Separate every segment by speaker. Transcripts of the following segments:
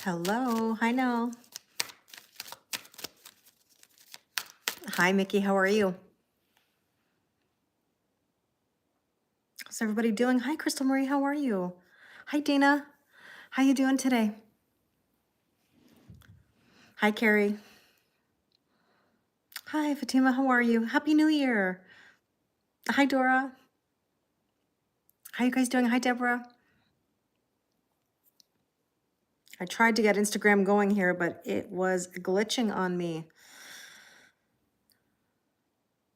Speaker 1: Hello. Hi, Nell. Hi, Mickey. How are you? How's everybody doing? Hi, Crystal Marie. How are you? Hi, Dana. How you doing today? Hi, Carrie. Hi, Fatima. How are you? Happy New Year. Hi, Dora. How you guys doing? Hi, Deborah. I tried to get Instagram going here, but it was glitching on me.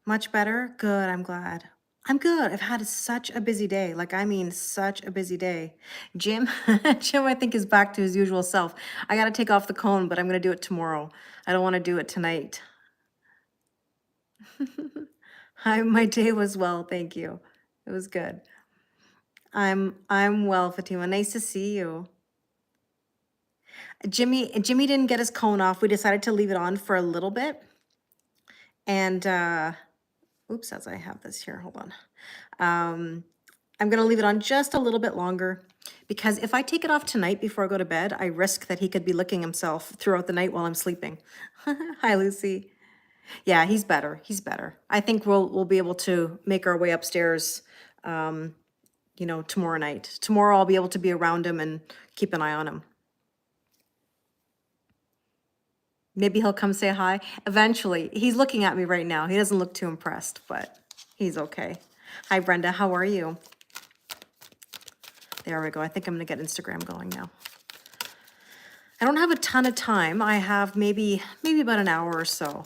Speaker 1: Much better? Good. I'm glad. I'm good. I've had such a busy day. Like, I mean, such a busy day. Jim, Jim, I think is back to his usual self. I got to take off the cone, but I'm going to do it tomorrow. I don't want to do it tonight. Hi, my day was well, thank you. It was good. I'm well, Fatima. Nice to see you. Jimmy didn't get his cone off. We decided to leave it on for a little bit. And oops, as I have this here, hold on. I'm gonna leave it on just a little bit longer because if I take it off tonight before I go to bed, I risk that he could be licking himself throughout the night while I'm sleeping. Hi, Lucy. Yeah, he's better. He's better. I think we'll be able to make our way upstairs, you know, tomorrow night. Tomorrow I'll be able to be around him and keep an eye on him. Maybe he'll come say hi. Eventually, he's looking at me right now. He doesn't look too impressed, but he's okay. Hi, Brenda. How are you? There we go. I think I'm gonna get Instagram going now. I don't have a ton of time. I have maybe about an hour or so.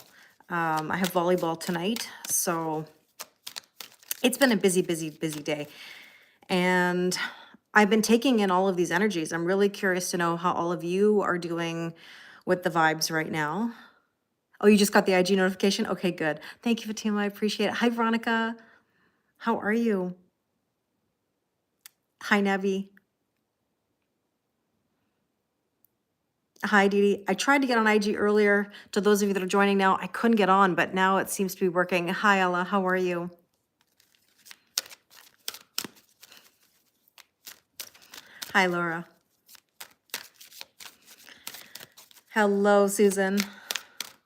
Speaker 1: I have volleyball tonight, so it's been a busy day. And I've been taking in all of these energies. I'm really curious to know how all of you are doing with the vibes right now. Oh, you just got the IG notification? Okay, good. Thank you, Fatima. I appreciate it. Hi, Veronica. How are you? Hi, Nevi. Hi, Dee. I tried to get on IG earlier. To those of you that are joining now, I couldn't get on, but now it seems to be working. Hi, Ella. How are you? Hi, Laura. Hello, Susan.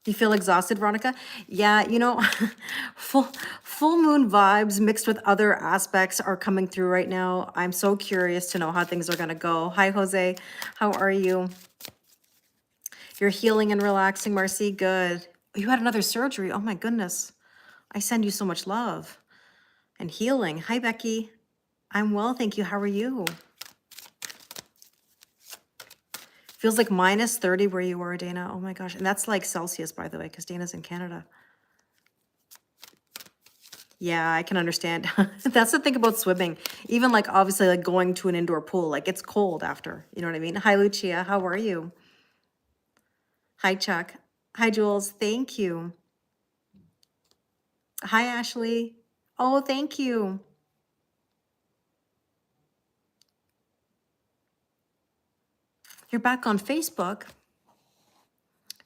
Speaker 1: You feel exhausted, Veronica? Yeah, you know, full moon vibes mixed with other aspects are coming through right now. I'm so curious to know how things are going to go. Hi, Jose. How are you? You're healing and relaxing, Marcy. Good. You had another surgery. Oh my goodness. I send you so much love and healing. Hi, Becky. I'm well, thank you. How are you? Feels like minus 30 where you are, Dana. Oh my gosh. And that's like Celsius, by the way, because Dana's in Canada. Yeah, I can understand. That's the thing about swimming. Even like obviously like going to an indoor pool, like it's cold after, you know what I mean? Hi, Lucia. How are you? Hi, Chuck. Hi, Jules. Thank you. Hi, Ashley. Oh, thank you. You're back on Facebook.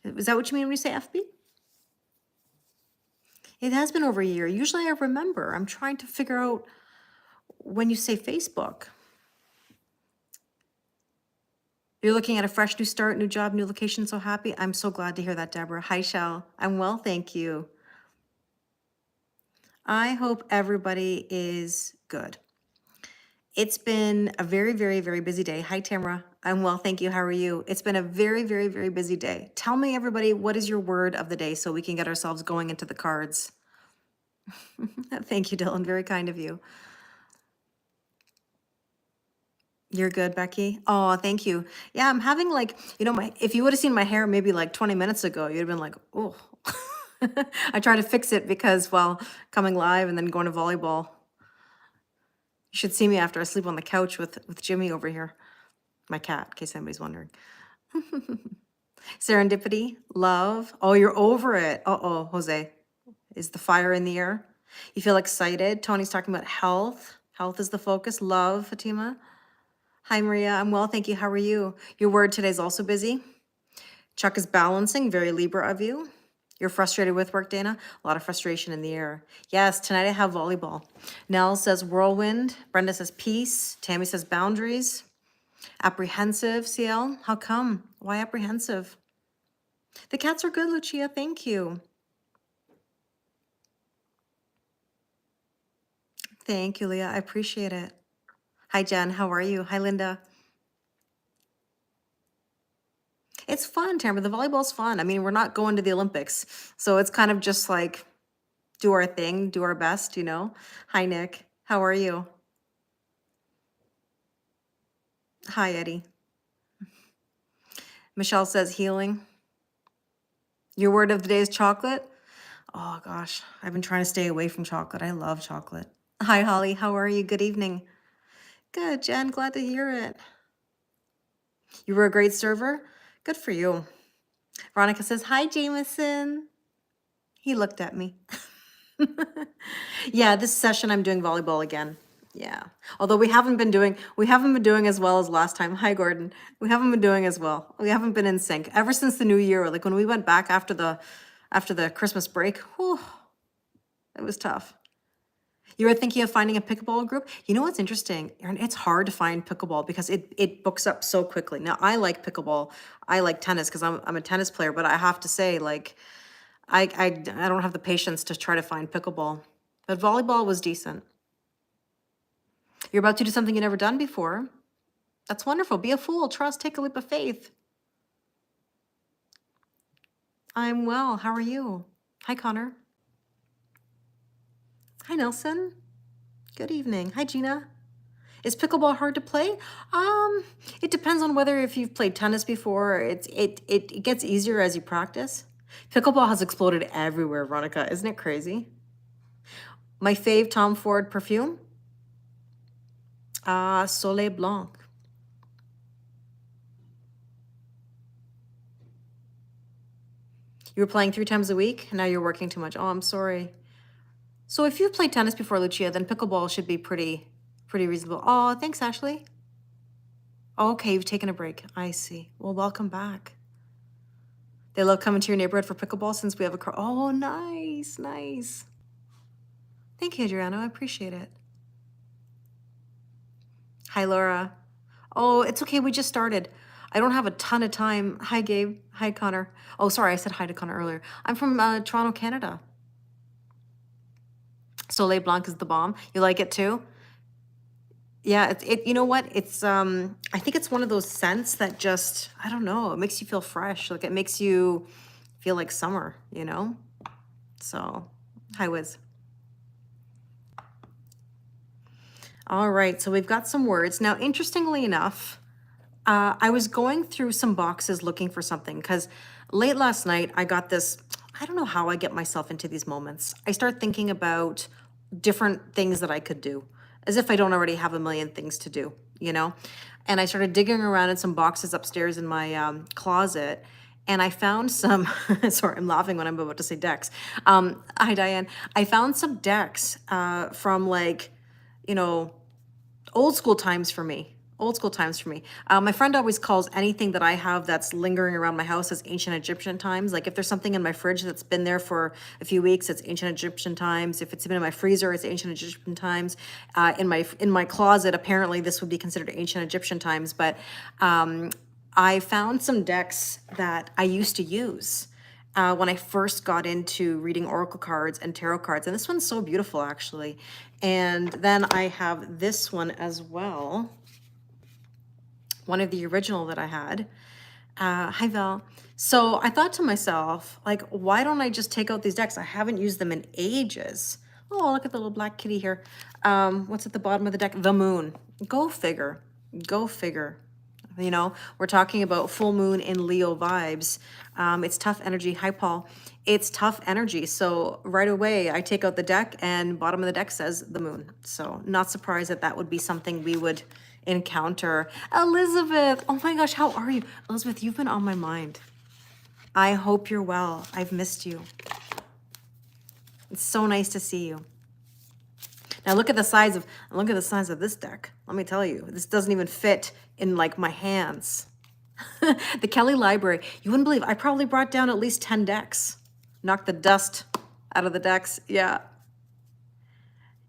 Speaker 1: Is that what you mean when you say FB? It has been over a year. Usually I remember. I'm trying to figure out when you say Facebook. You're looking at a fresh new start, new job, new location, so happy. I'm so glad to hear that, Deborah. Hi, Shell. I'm well, thank you. I hope everybody is good. It's been a very busy day. Hi, Tamara. I'm well, thank you. How are you? It's been a very busy day. Tell me, everybody, what is your word of the day so we can get ourselves going into the cards? Thank you, Dylan. Very kind of you. You're good, Becky. Oh, thank you. Yeah, I'm having like, you know, if you would have seen my hair maybe like 20 minutes ago, you'd have been like, oh. I try to fix it because, well, coming live and then going to volleyball. You should see me after I sleep on the couch with Jimmy over here. My cat, in case anybody's wondering. Serendipity, love. Oh, you're over it. Uh-oh, Jose. Is the fire in the air? You feel excited? Tony's talking about health. Health is the focus. Love, Fatima. Hi, Maria. I'm well, thank you. How are you? Your word today is also busy. Chuck is balancing, very Libra of you. You're frustrated with work, Dana? A lot of frustration in the air. Yes, tonight I have volleyball. Nell says whirlwind. Brenda says peace. Tammy says boundaries. Apprehensive, CL? How come? Why apprehensive? The cats are good, Lucia. Thank you. Thank you, Leah. I appreciate it. Hi, Jen. How are you? Hi, Linda. It's fun, Tamara. The volleyball's fun. I mean, we're not going to the Olympics, so it's kind of just like do our thing, do our best, you know? Hi, Nick. How are you? Hi, Eddie. Michelle says healing. Your word of the day is chocolate. Oh gosh, I've been trying to stay away from chocolate. I love chocolate. Hi, Holly. How are you? Good evening. Good, Jen. Glad to hear it. You were a great server. Good for you. Veronica says, hi, Jameson. He looked at me. Yeah, this session I'm doing volleyball again. Yeah. Although we haven't been doing as well as last time. Hi, Gordon. We haven't been doing as well. We haven't been in sync ever since the new year. Like when we went back after the Christmas break, whew, it was tough. You were thinking of finding a pickleball group? You know what's interesting, Erin? It's hard to find pickleball because it books up so quickly. Now, I like pickleball. I like tennis because I'm a tennis player, but I have to say, like, I don't have the patience to try to find pickleball. But volleyball was decent. You're about to do something you've never done before. That's wonderful. Be a fool. Trust. Take a leap of faith. I'm well. How are you? Hi, Connor. Hi, Nelson. Good evening. Hi, Gina. Is pickleball hard to play? It depends on whether if you've played tennis before. It gets easier as you practice. Pickleball has exploded everywhere, Veronica. Isn't it crazy? My fave Tom Ford perfume? Soleil Blanc. You were playing 3 times a week? Now you're working too much. Oh, I'm sorry. So if you've played tennis before, Lucia, then pickleball should be pretty reasonable. Oh, thanks, Ashley. Okay, you've taken a break. I see. Well, welcome back. They love coming to your neighborhood for pickleball since we have a oh, nice, nice. Thank you, Adriano. I appreciate it. Hi, Laura. Oh, it's okay. We just started. I don't have a ton of time. Hi, Gabe. Hi, Connor. Oh, sorry. I said hi to Connor earlier. I'm from Toronto, Canada. Soleil Blanc is the bomb. You like it too? Yeah, you know what? It's I think it's one of those scents that just, I don't know, it makes you feel fresh. Like it makes you feel like summer, you know? So, hi, Wiz. All right, so we've got some words. Now, interestingly enough, I was going through some boxes looking for something because late last night I got this, I don't know how I get myself into these moments. I start thinking about different things that I could do as if I don't already have a million things to do, you know? And I started digging around in some boxes upstairs in my closet and I found some, sorry, I'm laughing when I'm about to say decks. Hi, Diane. I found some decks from like, you know, old school times for me. Old school times for me. My friend always calls anything that I have that's lingering around my house as ancient Egyptian times. Like if there's something in my fridge that's been there for a few weeks, it's ancient Egyptian times. If it's been in my freezer, it's ancient Egyptian times. In my closet, apparently this would be considered ancient Egyptian times. But I found some decks that I used to use when I first got into reading oracle cards and tarot cards. And this one's so beautiful, actually. And then I have this one as well. One of the original that I had. Hi, Val. So I thought to myself, like, why don't I just take out these decks? I haven't used them in ages. Oh, look at the little black kitty here. What's at the bottom of the deck? The moon. Go figure. Go figure. You know, we're talking about full moon in Leo vibes. It's tough energy. Hi, Paul. It's tough energy. So right away, I take out the deck and bottom of the deck says the moon. So not surprised that that would be something we would encounter. Elizabeth, oh my gosh, how are you? Elizabeth, you've been on my mind. I hope you're well. I've missed you. It's so nice to see you. Now look at the size of this deck. Let me tell you, this doesn't even fit in like my hands. The Kelly Library. You wouldn't believe, I probably brought down at least 10 decks. Knocked the dust out of the decks. Yeah.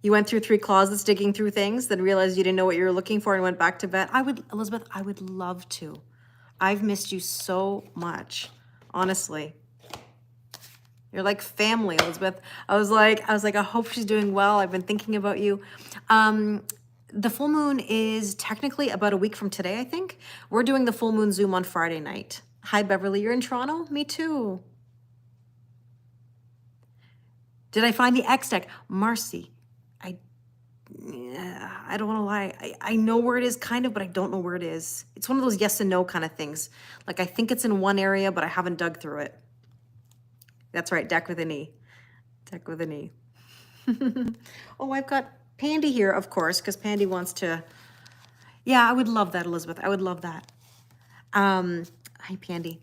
Speaker 1: You went through 3 closets digging through things, then realized you didn't know what you were looking for and went back to bed. Elizabeth, I would love to. I've missed you so much, honestly. You're like family, Elizabeth. I was like, I hope she's doing well. I've been thinking about you. The full moon is technically about a week from today, I think. We're doing the full moon Zoom on Friday night. Hi, Beverly. You're in Toronto? Me too. Did I find the X deck? Marcy, I don't want to lie. I know where it is kind of, but I don't know where it is. It's one of those yes and no kind of things. Like I think it's in one area, but I haven't dug through it. That's right, deck with an E. Deck with an E. Oh, I've got Pandy here, of course, because Pandy wants to. Yeah, I would love that, Elizabeth. I would love that. Hi, Pandy.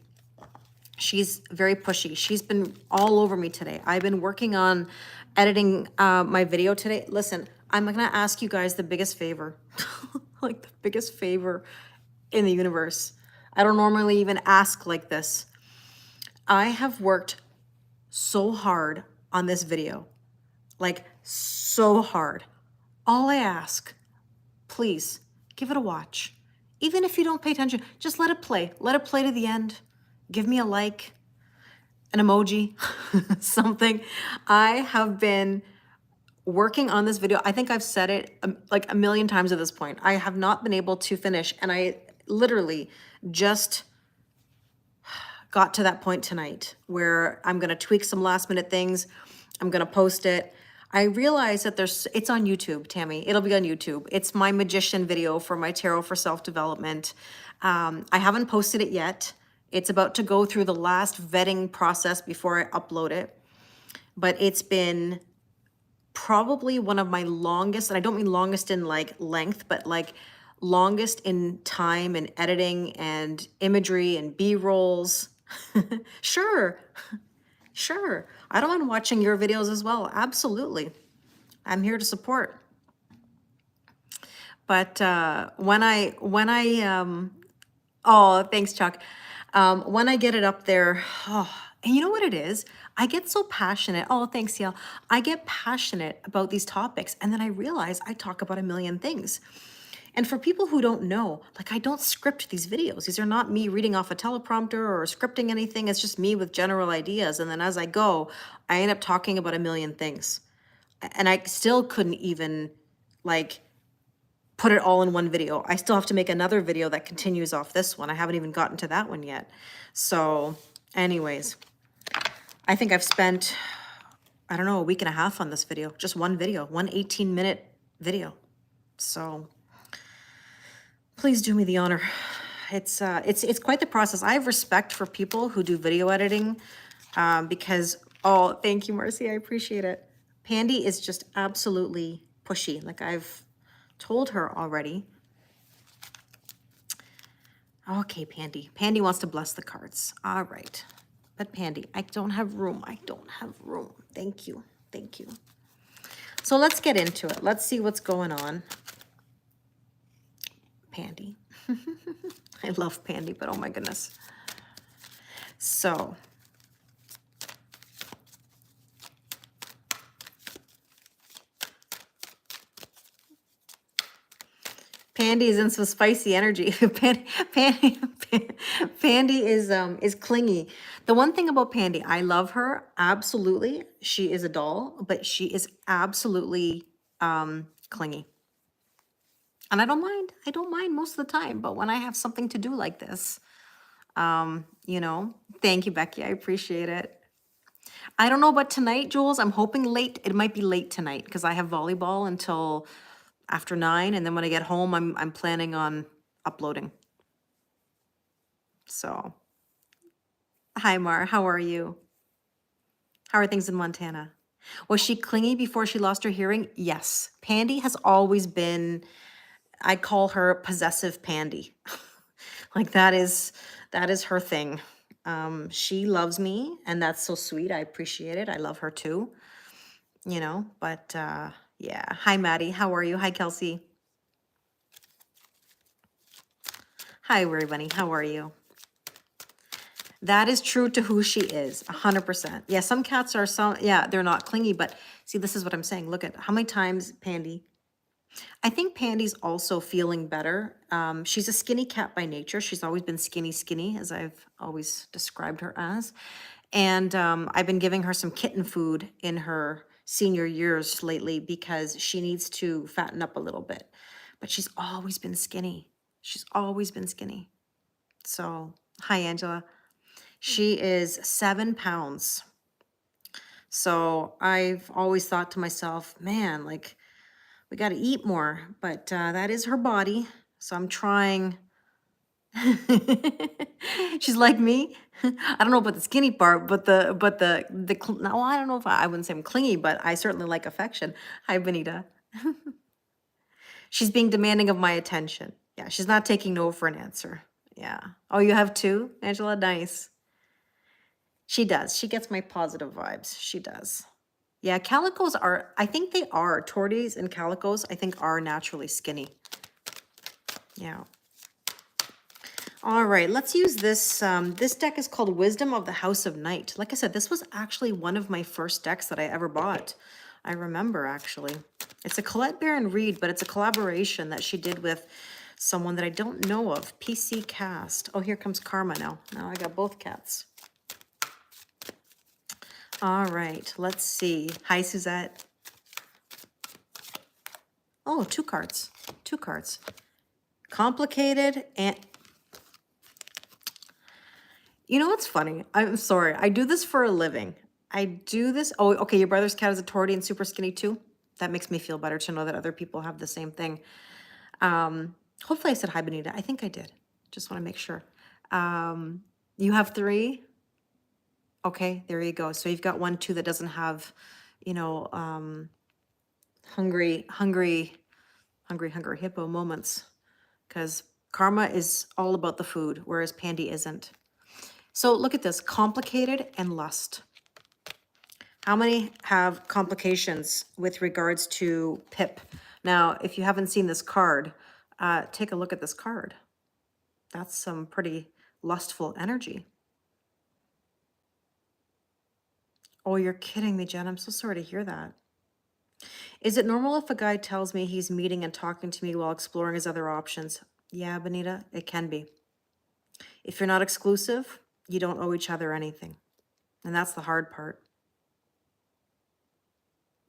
Speaker 1: She's very pushy. She's been all over me today. I've been working on editing my video today. Listen, I'm going to ask you guys the biggest favor, like the biggest favor in the universe. I don't normally even ask like this. I have worked so hard on this video, like so hard. All I ask, please give it a watch. Even if you don't pay attention, just let it play. Let it play to the end. Give me a like, an emoji, something. I have been working on this video. I think I've said it like a million times at this point. I have not been able to finish, and I literally just got to that point tonight where I'm gonna tweak some last minute things. I'm gonna post it. I realize that it's on YouTube, Tammy. It'll be on YouTube. It's my magician video for my Tarot for Self-Development. I haven't posted it yet. It's about to go through the last vetting process before I upload it. But it's been probably one of my longest, and I don't mean longest in like length, but like longest in time and editing and imagery and B-rolls. Sure. Sure. I don't mind watching your videos as well. Absolutely. I'm here to support. But oh, thanks, Chuck. When I get it up there, and you know what it is? I get so passionate. Oh, thanks, Yael. I get passionate about these topics, and then I realize I talk about a million things. And for people who don't know, like I don't script these videos. These are not me reading off a teleprompter or scripting anything. It's just me with general ideas. And then as I go, I end up talking about a million things. And I still couldn't even like put it all in one video. I still have to make another video that continues off this one. I haven't even gotten to that one yet. So anyways, I think I've spent, I don't know, a week and a half on this video. Just one video, one 18-minute video. So please do me the honor. It's quite the process. I have respect for people who do video editing because, oh, thank you, Marcy. I appreciate it. Pandy is just absolutely pushy. Like I've told her already. Okay, Pandy. Pandy wants to bless the cards. All right. But Pandy, I don't have room. I don't have room. Thank you. Thank you. So let's get into it. Let's see what's going on. Pandy. I love Pandy, but oh my goodness. So Pandy is in some spicy energy. Pandy is clingy. The one thing about Pandy, I love her, absolutely. She is a doll, but she is absolutely clingy. And I don't mind. I don't mind most of the time. But when I have something to do like this, you know, thank you, Becky. I appreciate it. I don't know about tonight, Jules. I'm hoping late. It might be late tonight because I have volleyball until after 9. And then when I get home, I'm planning on uploading. So, hi, Mar. How are you? How are things in Montana? Was she clingy before she lost her hearing? Yes. Pandy has always been... I call her possessive Pandy. Like that is her thing. She loves me and that's so sweet. I appreciate it. I love her too, you know, but yeah. Hi, Maddie. How are you? Hi, Kelsey. Hi, Weary Bunny. How are you? That is true to who she is, 100%. Yeah, some cats are yeah, they're not clingy, but see, this is what I'm saying. Look at how many times Pandy. I think Pandy's also feeling better. She's a skinny cat by nature. She's always been skinny, skinny, as I've always described her as. And I've been giving her some kitten food in her senior years lately because she needs to fatten up a little bit. But she's always been skinny. She's always been skinny. So, hi, Angela. She is 7 pounds. So I've always thought to myself, man, like, we got to eat more, but that is her body. So I'm trying. She's like me. I don't know about the skinny part, but no, I don't know if I wouldn't say I'm clingy, but I certainly like affection. Hi, Benita. She's being demanding of my attention. Yeah, she's not taking no for an answer. Yeah. Oh, you have two, Angela? Nice. She does. She gets my positive vibes. She does. Yeah, calicos are, I think they are. Torties and calicos, I think, are naturally skinny. Yeah. All right, let's use this. This deck is called Wisdom of the House of Night. Like I said, this was actually one of my first decks that I ever bought. I remember, actually. It's a Colette Baron Reed, but it's a collaboration that she did with someone that I don't know of. PC Cast. Oh, here comes Karma now. Now I got both cats. All right, let's see. Hi, Suzette. Oh, two cards. Two cards. Complicated and... You know what's funny? I'm sorry. I do this for a living. I do this. Oh, okay. Your brother's cat is a tortie and super skinny too. That makes me feel better to know that other people have the same thing. Hopefully I said hi, Benita. I think I did. Just want to make sure. You have three? Okay, there you go. So you've got one, too, that doesn't have, you know, hungry hippo moments. Because Karma is all about the food, whereas Pandy isn't. So look at this, complicated and lust. How many have complications with regards to Pip? Now, if you haven't seen this card, take a look at this card. That's some pretty lustful energy. Oh, you're kidding me, Jen. I'm so sorry to hear that. Is it normal if a guy tells me he's meeting and talking to me while exploring his other options? Yeah, Benita, it can be. If you're not exclusive, you don't owe each other anything. And that's the hard part.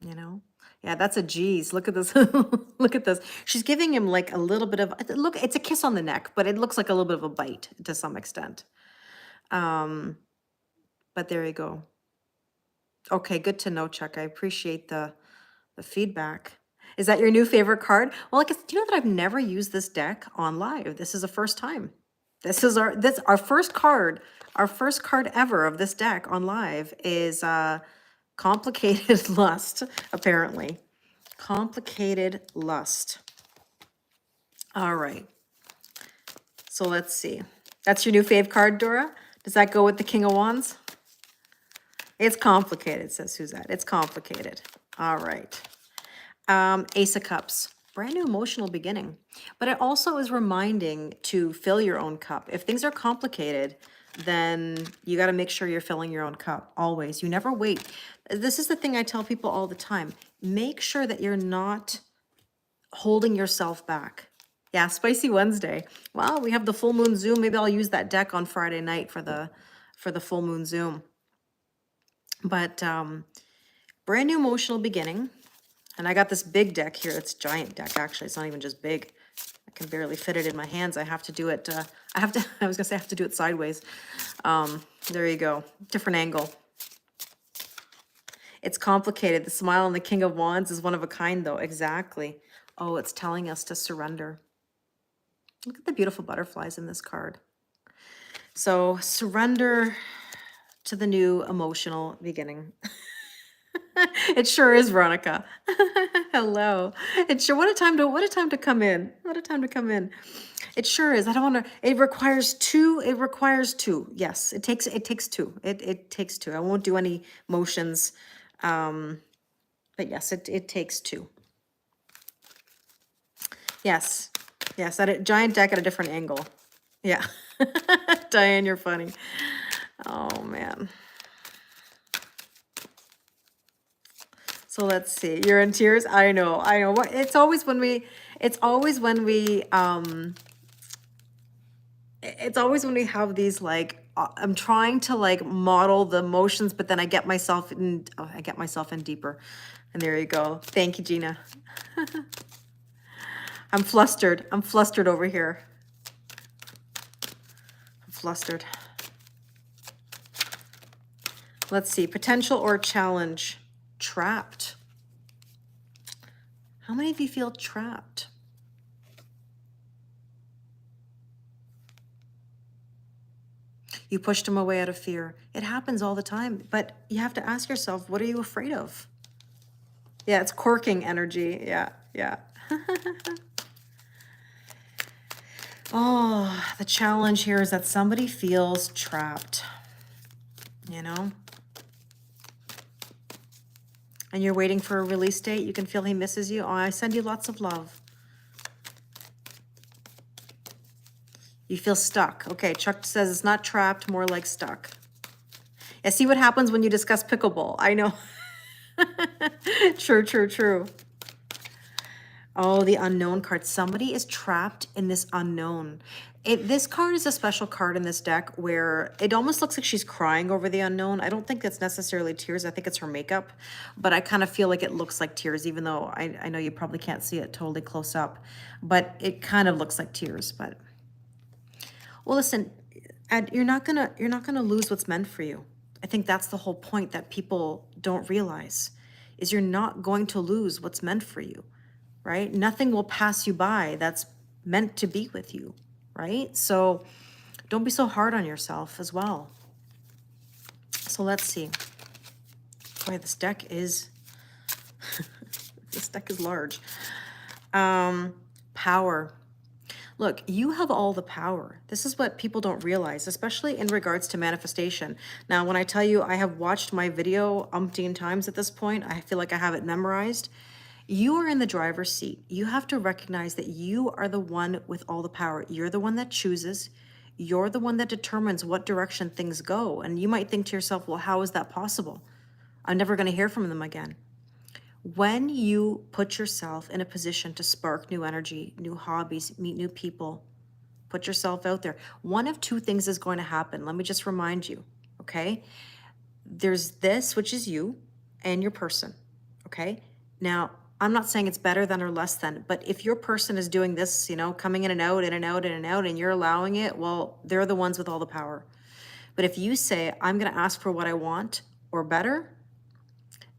Speaker 1: You know? Yeah, that's a geez. Look at this. Look at this. She's giving him like a little bit of, look, it's a kiss on the neck, but it looks like a little bit of a bite to some extent. But there you go. Okay, good to know, Chuck. I appreciate the feedback. Is that your new favorite card? Well, like, do you know that I've never used this deck on live? This is the first time. This is our first card. Our first card ever of this deck on live is Complicated Lust, apparently. Complicated Lust. All right. So let's see. That's your new fave card, Dora? Does that go with the King of Wands? It's complicated, says Suzette. It's complicated. All right. Ace of Cups. Brand new emotional beginning. But it also is reminding to fill your own cup. If things are complicated, then you got to make sure you're filling your own cup. Always. You never wait. This is the thing I tell people all the time. Make sure that you're not holding yourself back. Yeah, Spicy Wednesday. Well, we have the full moon Zoom. Maybe I'll use that deck on Friday night for the full moon Zoom. But brand new emotional beginning. And I got this big deck here. It's a giant deck, actually. It's not even just big. I can barely fit it in my hands. I have to do it. I was going to say I have to do it sideways. There you go. Different angle. It's complicated. The smile on the King of Wands is one of a kind, though. Exactly. Oh, it's telling us to surrender. Look at the beautiful butterflies in this card. So surrender to the new emotional beginning. It sure is, Veronica. Hello. It sure, what a time to come in. What a time to come in. It sure is. I don't want to, it requires two. It requires two. Yes, it takes two. It takes two. I won't do any motions. But yes, it takes two. Yes. Yes, at a giant deck at a different angle. Yeah. Diane, you're funny. Oh, man. So let's see. You're in tears? I know. I know. It's always when we, it's always when we, it's always when we have these like, I'm trying to like model the emotions, but then I get myself in, oh, I get myself in deeper. And there you go. Thank you, Gina. I'm flustered. I'm flustered over here. I'm flustered. Let's see. Potential or challenge? Trapped. How many of you feel trapped? You pushed him away out of fear. It happens all the time, but you have to ask yourself, what are you afraid of? Yeah, it's corking energy. Yeah, yeah. Oh, the challenge here is that somebody feels trapped, you know? And you're waiting for a release date. You can feel he misses you. Oh, I send you lots of love. You feel stuck. Okay, Chuck says it's not trapped, more like stuck. Yeah, see what happens when you discuss pickleball. I know. True, true, true. Oh, the unknown card. Somebody is trapped in this unknown. This card is a special card in this deck where it almost looks like she's crying over the unknown. I don't think it's necessarily tears. I think it's her makeup. But I kind of feel like it looks like tears, even though I know you probably can't see it totally close up. But it kind of looks like tears. But well, listen, Ed, you're not gonna lose what's meant for you. I think that's the whole point that people don't realize is you're not going to lose what's meant for you, right? Nothing will pass you by that's meant to be with you, right? So don't be so hard on yourself as well. So let's see. Boy, this deck is this deck is large. Power. Look, you have all the power. This is what people don't realize, especially in regards to manifestation. Now, when I tell you I have watched my video umpteen times at this point, I feel like I have it memorized. You are in the driver's seat. You have to recognize that you are the one with all the power. You're the one that chooses. You're the one that determines what direction things go. And you might think to yourself, well, how is that possible? I'm never going to hear from them again. When you put yourself in a position to spark new energy, new hobbies, meet new people, put yourself out there, one of two things is going to happen. Let me just remind you, okay? There's this, which is you and your person, okay? Now, I'm not saying it's better than or less than, but if your person is doing this, you know, coming in and out, in and out, in and out, and you're allowing it, well, they're the ones with all the power. But if you say, I'm going to ask for what I want or better,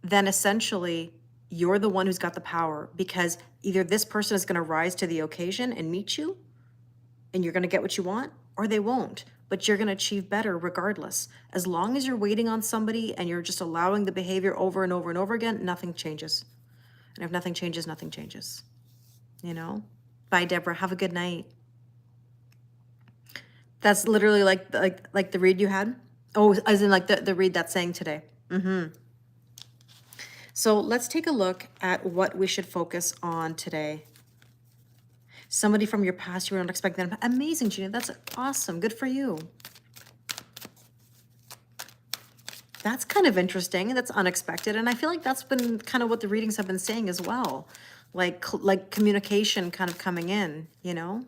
Speaker 1: then essentially you're the one who's got the power, because either this person is going to rise to the occasion and meet you and you're going to get what you want, or they won't, but you're going to achieve better regardless. As long as you're waiting on somebody and you're just allowing the behavior over and over and over again, nothing changes. And if nothing changes, nothing changes, you know? Bye, Deborah. Have a good night. That's literally like the read you had. Oh, as in like the read that's saying today. So let's take a look at what we should focus on today. Somebody from your past you were not expecting them. Amazing, Gina. That's awesome. Good for you. That's kind of interesting. That's unexpected. And I feel like that's been kind of what the readings have been saying as well. Like communication kind of coming in, you know?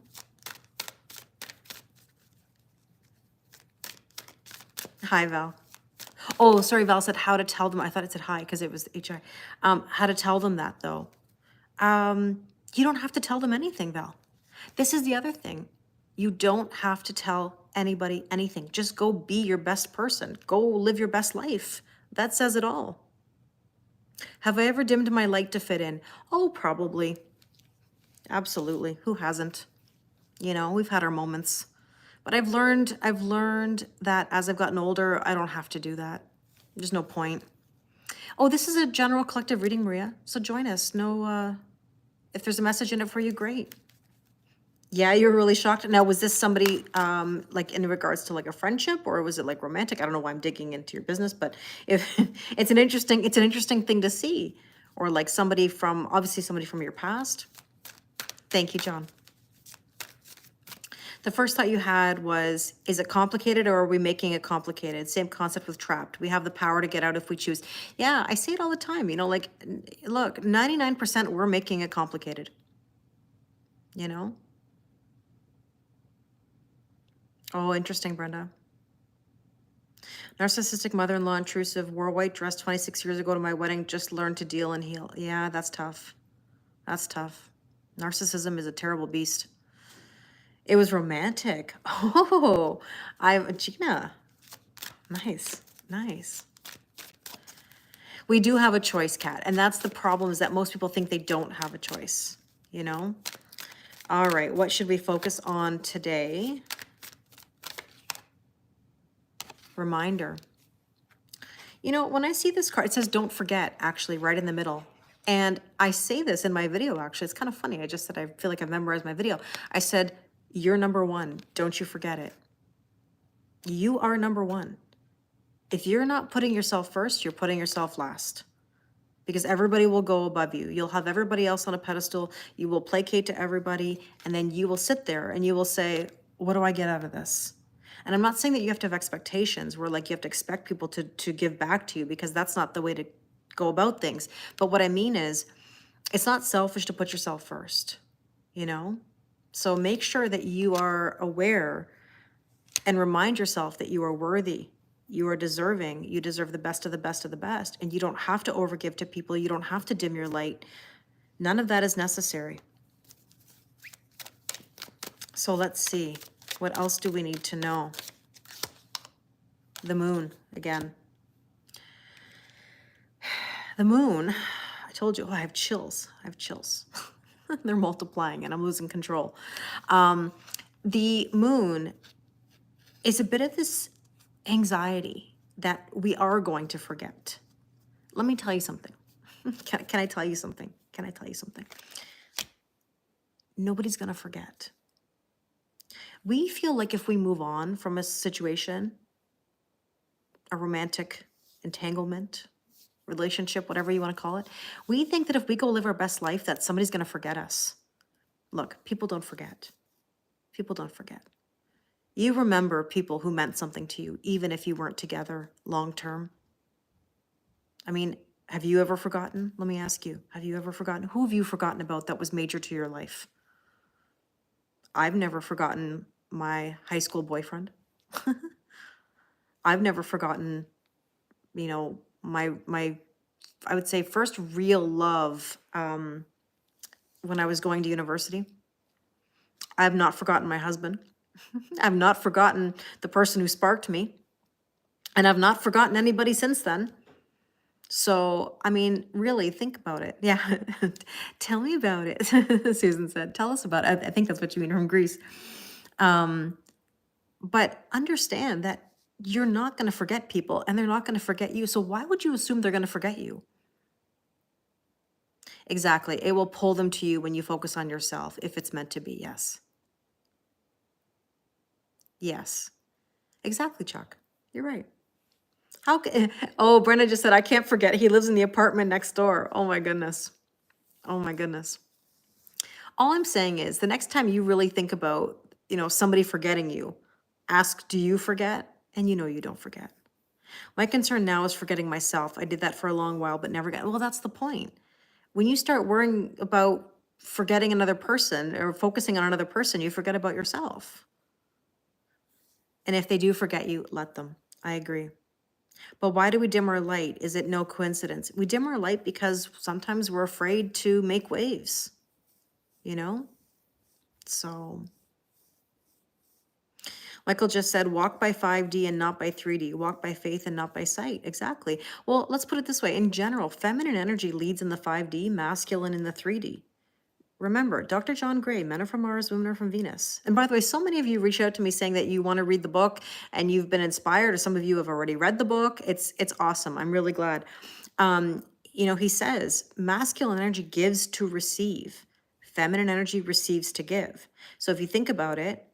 Speaker 1: Hi, Val. Oh, sorry, Val said how to tell them. I thought it said hi because it was HI. How to tell them that, though. You don't have to tell them anything, Val. This is the other thing. You don't have to tell anybody anything. Just go be your best person. Go live your best life. That says it all. Have I ever dimmed my light to fit in? Oh, probably. Absolutely. Who hasn't? You know, we've had our moments. But I've learned that as I've gotten older, I don't have to do that. There's no point. Oh, this is a general collective reading, Maria. So join us. No, if there's a message in it for you, great. Yeah, you were really shocked. Now, was this somebody like in regards to like a friendship, or was it like romantic? I don't know why I'm digging into your business, but if it's an interesting thing to see, or like somebody from, obviously somebody from your past. Thank you, John. The first thought you had was, is it complicated or are we making it complicated? Same concept with trapped. We have the power to get out if we choose. Yeah, I say it all the time. You know, like, look, 99% we're making it complicated. You know? Oh, interesting, Brenda. Narcissistic mother-in-law, intrusive, wore a white dress 26 years ago to my wedding, just learned to deal and heal. Yeah, that's tough. That's tough. Narcissism is a terrible beast. It was romantic. Oh, Gina. Nice, nice. We do have a choice, Kat, and that's the problem, is that most people think they don't have a choice, you know? All right, what should we focus on today? Reminder. You know, when I see this card, it says don't forget, actually, right in the middle. And I say this in my video, actually. It's kind of funny. I just said I feel like I've memorized my video. I said, you're number one. Don't you forget it. You are number one. If you're not putting yourself first, you're putting yourself last. Because everybody will go above you. You'll have everybody else on a pedestal. You will placate to everybody. And then you will sit there and you will say, what do I get out of this? And I'm not saying that you have to have expectations where like you have to expect people to give back to you, because that's not the way to go about things. But what I mean is, it's not selfish to put yourself first, you know? So make sure that you are aware and remind yourself that you are worthy. You are deserving. You deserve the best of the best of the best. And you don't have to overgive to people. You don't have to dim your light. None of that is necessary. So let's see. What else do we need to know? The moon, again. The moon, I told you, oh, I have chills. I have chills. They're multiplying and I'm losing control. The moon is a bit of this anxiety that we are going to forget. Let me tell you something. Can I tell you something? Can I tell you something? Nobody's going to forget. We feel like if we move on from a situation, a romantic entanglement, relationship, whatever you want to call it, we think that if we go live our best life, that somebody's going to forget us. Look, people don't forget. People don't forget. You remember people who meant something to you, even if you weren't together long term. I mean, have you ever forgotten? Let me ask you, have you ever forgotten? Who have you forgotten about that was major to your life? I've never forgotten my high school boyfriend. I've never forgotten, you know, my I would say first real love when I was going to university. I have not forgotten my husband. I've not forgotten the person who sparked me. And I've not forgotten anybody since then. So, I mean, really think about it. Yeah. Tell me about it. Susan said, tell us about it. I think that's what you mean, from Greece. But understand that you're not going to forget people and they're not going to forget you. So why would you assume they're going to forget you? Exactly. It will pull them to you when you focus on yourself, if it's meant to be. Yes. Yes. Exactly, Chuck. You're right. How can, oh, Brenda just said, I can't forget. He lives in the apartment next door. Oh my goodness. Oh my goodness. All I'm saying is the next time you really think about, you know, somebody forgetting you, ask, do you forget? And you know you don't forget. My concern now is forgetting myself. I did that for a long while, but never got, well, that's the point. When you start worrying about forgetting another person or focusing on another person, you forget about yourself. And if they do forget you, let them. I agree. But why do we dim our light? Is it no coincidence? We dim our light because sometimes we're afraid to make waves, you know? So Michael just said, walk by 5D and not by 3D. Walk by faith and not by sight. Exactly. Well, let's put it this way. In general, feminine energy leads in the 5D, masculine in the 3D. Remember, Dr. John Gray, Men are from Mars, Women are from Venus. And by the way, so many of you reach out to me saying that you want to read the book and you've been inspired, or some of you have already read the book. It's awesome. I'm really glad. You know, he says, masculine energy gives to receive. Feminine energy receives to give. So if you think about it,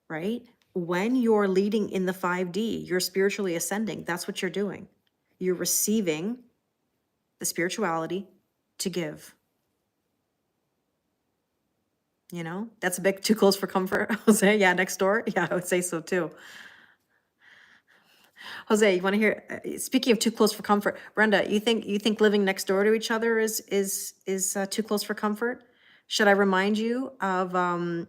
Speaker 1: right? When you're leading in the 5D, you're spiritually ascending. That's what you're doing. You're receiving the spirituality to give. You know, that's a bit too close for comfort. Jose, yeah, next door. Yeah, I would say so too. Jose, you want to hear? Speaking of too close for comfort, Brenda, you think living next door to each other is too close for comfort? Should I remind you of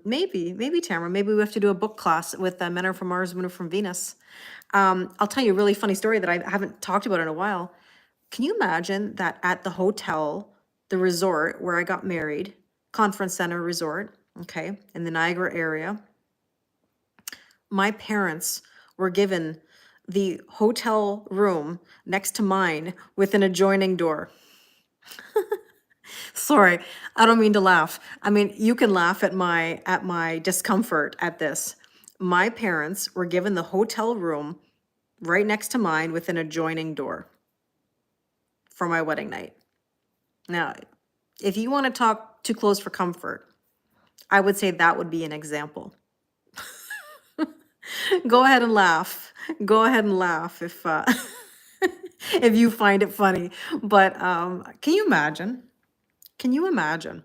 Speaker 1: maybe Tamara? Maybe we have to do a book class with Men Are From Mars, Women Are From Venus. I'll tell you a really funny story that I haven't talked about in a while. Can you imagine that at the hotel, the resort where I got married, conference center resort, okay, in the Niagara area, my parents were given the hotel room next to mine with an adjoining door. Sorry, I don't mean to laugh. I mean, you can laugh at my discomfort at this. My parents were given the hotel room right next to mine with an adjoining door for my wedding night. Now, if you want to talk too close for comfort, I would say that would be an example. Go ahead and laugh. Go ahead and laugh if if you find it funny. But can you imagine? Can you imagine?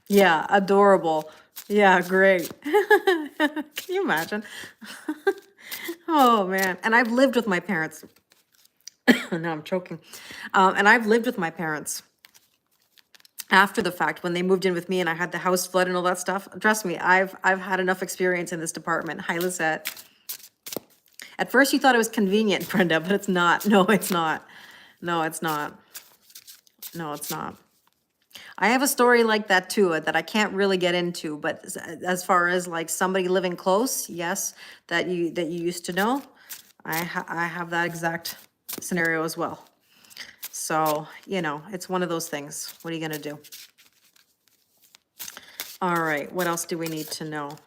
Speaker 1: Yeah, adorable. Yeah, great. Can you imagine? Oh man. And I've lived with my parents. Now I'm choking. And I've lived with my parents after the fact when they moved in with me and I had the house flood and all that stuff. Trust me, I've had enough experience in this department. Hi, Lisette. At first you thought it was convenient, Brenda, but it's not. No, it's not. No, it's not. No, it's not. I have a story like that too that I can't really get into, but as far as like somebody living close, yes, that you used to know, I have that exact scenario as well. So, you know, it's one of those things. What are you gonna do? All right, what else do we need to know?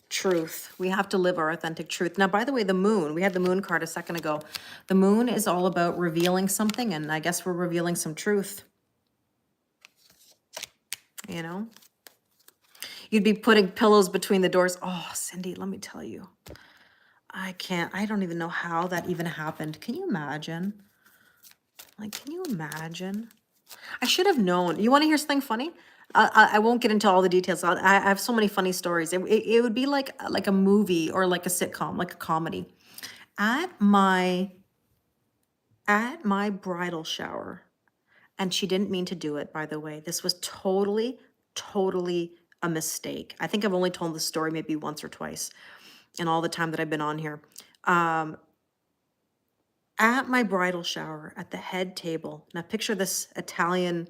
Speaker 1: Truth. We have to live our authentic truth. Now, by the way, the moon, we had the moon card a second ago. The moon is all about revealing something, and I guess we're revealing some truth. You know? You'd be putting pillows between the doors. Oh, Cindy, let me tell you. I don't even know how that even happened. Can you imagine? Like, can you imagine? I should have known. You want to hear something funny? I won't get into all the details. I have so many funny stories. It would be like a movie or like a sitcom, like a comedy. At my bridal shower, and she didn't mean to do it, by the way. This was totally, totally a mistake. I think I've only told the story maybe once or twice in all the time that I've been on here. At my bridal shower, at the head table, now picture this Italian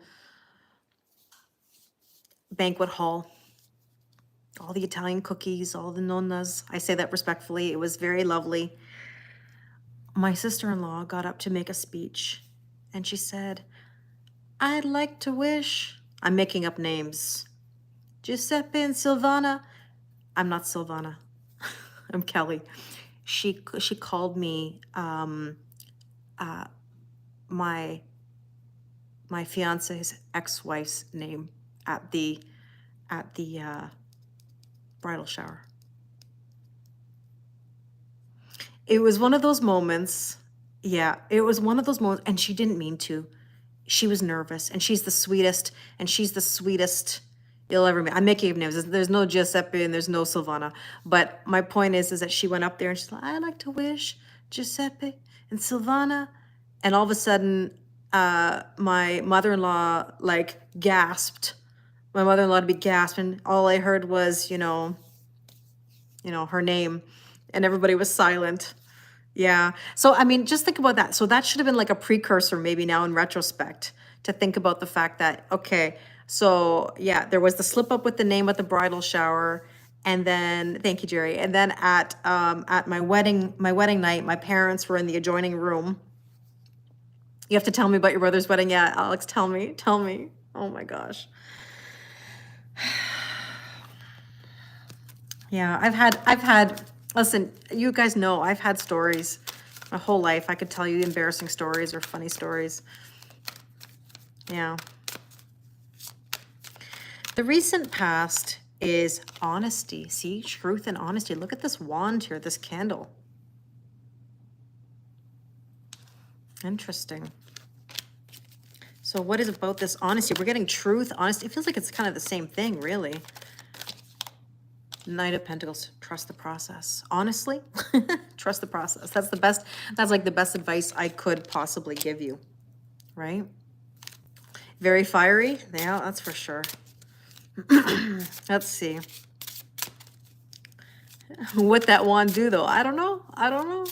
Speaker 1: banquet hall, all the Italian cookies, all the nonnas. I say that respectfully. It was very lovely. My sister-in-law got up to make a speech, and she said, I'd like to wish, I'm making up names, Giuseppe and Silvana. I'm not Silvana. I'm Kelly. She called me my fiance's ex-wife's name at the bridal shower. It was one of those moments. Yeah, it was one of those moments, and she didn't mean to. She was nervous, and she's the sweetest you'll ever meet. I'm making up names. There's no Giuseppe and there's no Silvana. But my point is that she went up there and she's like, I'd like to wish Giuseppe and Silvana. And all of a sudden, my mother-in-law like gasped. My mother-in-law to be gasping. All I heard was, you know, her name, and everybody was silent. Yeah. So, I mean, just think about that. So that should have been like a precursor maybe now in retrospect to think about the fact that, okay, so yeah, there was the slip up with the name at the bridal shower. And then, thank you, Jerry. And then at my wedding night, my parents were in the adjoining room. You have to tell me about your brother's wedding. Yeah, Alex, tell me. Oh my gosh. Yeah, I've had, listen, you guys know I've had stories my whole life. I could tell you embarrassing stories or funny stories. Yeah. The recent past is honesty. See, truth and honesty. Look at this wand here, this candle. Interesting. So what is about this honesty? We're getting truth, honesty. It feels like it's kind of the same thing, really. Knight of Pentacles, trust the process. Honestly, trust the process. That's the best, that's like the best advice I could possibly give you, right? Very fiery. Yeah, that's for sure. Let's see. What that wand do though? I don't know. I don't know.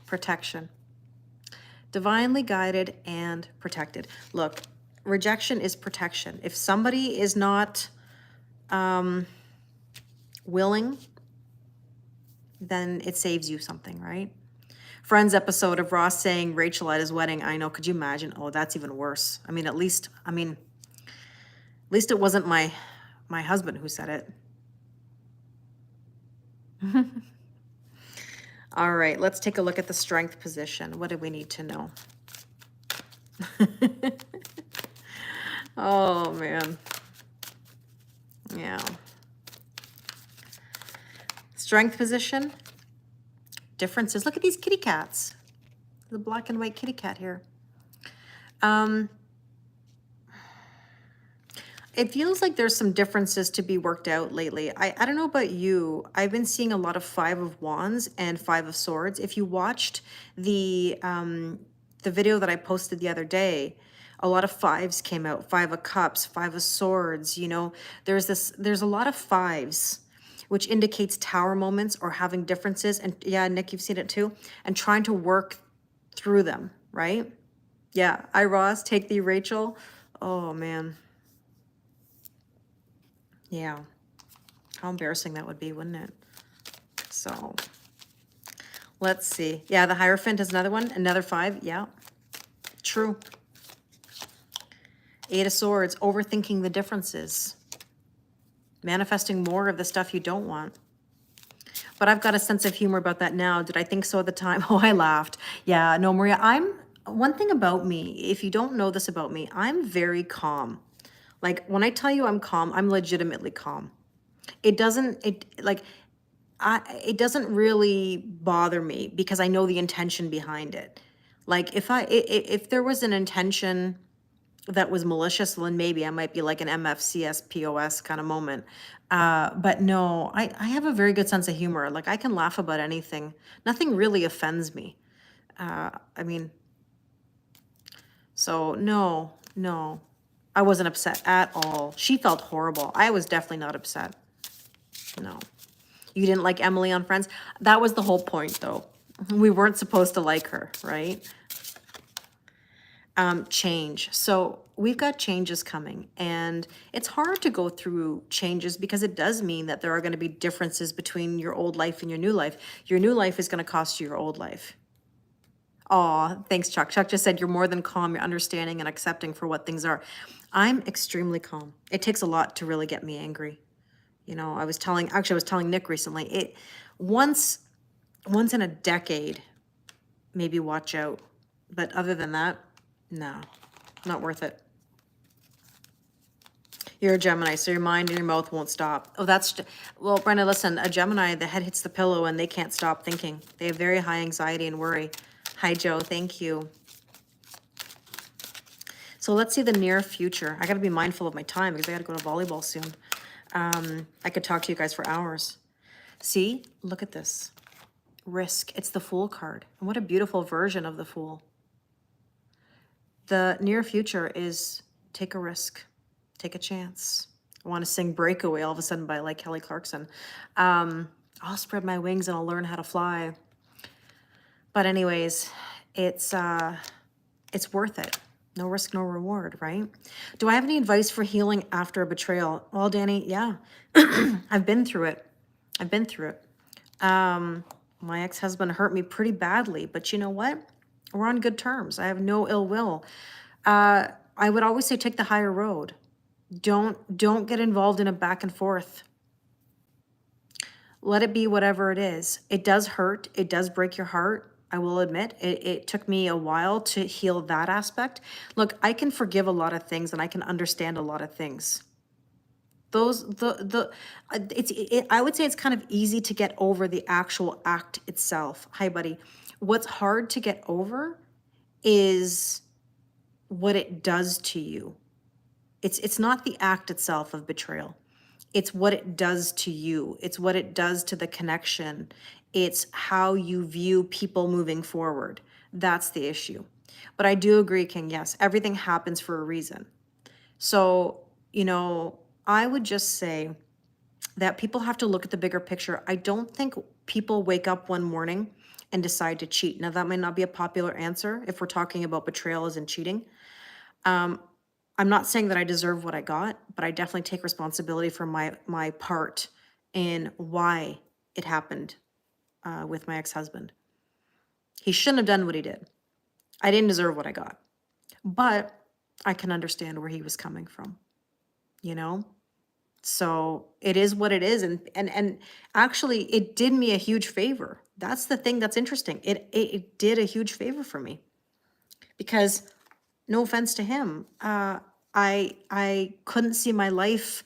Speaker 1: Protection. Divinely guided and protected. Look, rejection is protection. If somebody is not willing, then it saves you something, right? Friends episode of Ross saying Rachel at his wedding. I know. Could you imagine? Oh, that's even worse. I mean, at least it wasn't my husband who said it. All right, let's take a look at the strength position. What do we need to know? Oh, man. Yeah. Strength position. Differences. Look at these kitty cats. The black and white kitty cat here. It feels like there's some differences to be worked out lately. I don't know about you. I've been seeing a lot of 5 of Wands and 5 of Swords. If you watched the video that I posted the other day, a lot of 5s came out. 5 of Cups, 5 of Swords, you know. There's a lot of 5s, which indicates tower moments or having differences. And yeah, Nick, you've seen it too. And trying to work through them, right? Yeah, I, Ross, take thee, Rachel. Oh, man. Yeah, how embarrassing that would be, wouldn't it? So, let's see. Yeah, the Hierophant is another one, another 5. Yeah, true. 8 of Swords, overthinking the differences. Manifesting more of the stuff you don't want. But I've got a sense of humor about that now. Did I think so at the time? Oh, I laughed. Yeah, no, Maria, one thing about me, if you don't know this about me, I'm very calm. Like, when I tell you I'm calm, I'm legitimately calm. It doesn't really bother me because I know the intention behind it. Like, if there was an intention that was malicious, then maybe I might be like an MFCS POS kind of moment. But no, I have a very good sense of humor. Like, I can laugh about anything. Nothing really offends me. So no. I wasn't upset at all. She felt horrible. I was definitely not upset. No. You didn't like Emily on Friends? That was the whole point, though. We weren't supposed to like her, right? Change. So we've got changes coming, and it's hard to go through changes because it does mean that there are going to be differences between your old life and your new life. Your new life is going to cost you your old life. Aw, thanks, Chuck. Chuck just said you're more than calm. You're understanding and accepting for what things are. I'm extremely calm. It takes a lot to really get me angry. You know, I was telling Nick recently, once in a decade, maybe watch out. But other than that, no, not worth it. You're a Gemini, so your mind and your mouth won't stop. Oh, well, Brenda, listen, a Gemini, the head hits the pillow and they can't stop thinking. They have very high anxiety and worry. Hi, Joe. Thank you. So let's see the near future. I got to be mindful of my time because I got to go to volleyball soon. I could talk to you guys for hours. See, look at this. Risk. It's the Fool card. And what a beautiful version of the Fool. The near future is take a risk. Take a chance. I want to sing Breakaway all of a sudden by like Kelly Clarkson. I'll spread my wings and I'll learn how to fly. But anyways, it's worth it. No risk, no reward, right? Do I have any advice for healing after a betrayal? Well, Danny, yeah. I've been through it. My ex-husband hurt me pretty badly, but you know what? We're on good terms. I have no ill will. I would always say take the higher road. Don't get involved in a back and forth. Let it be whatever it is. It does hurt. It does break your heart. I will admit it took me a while to heal that aspect. Look, I can forgive a lot of things and I can understand a lot of things. I would say it's kind of easy to get over the actual act itself. Hi, buddy. What's hard to get over is what it does to you. It's not the act itself of betrayal. It's what it does to you. It's what it does to the connection. It's how you view people moving forward. That's the issue. But I do agree, King, yes, everything happens for a reason. So, I would just say that people have to look at the bigger picture. I don't think people wake up one morning and decide to cheat. Now, that might not be a popular answer if we're talking about betrayal as in cheating. I'm not saying that I deserve what I got, but I definitely take responsibility for my part in why it happened with my ex-husband. He shouldn't have done what he did. I didn't deserve what I got, but I can understand where he was coming from, you know? So it is what it is. And actually it did me a huge favor. That's the thing that's interesting. It did a huge favor for me because, no offense to him, I couldn't see my life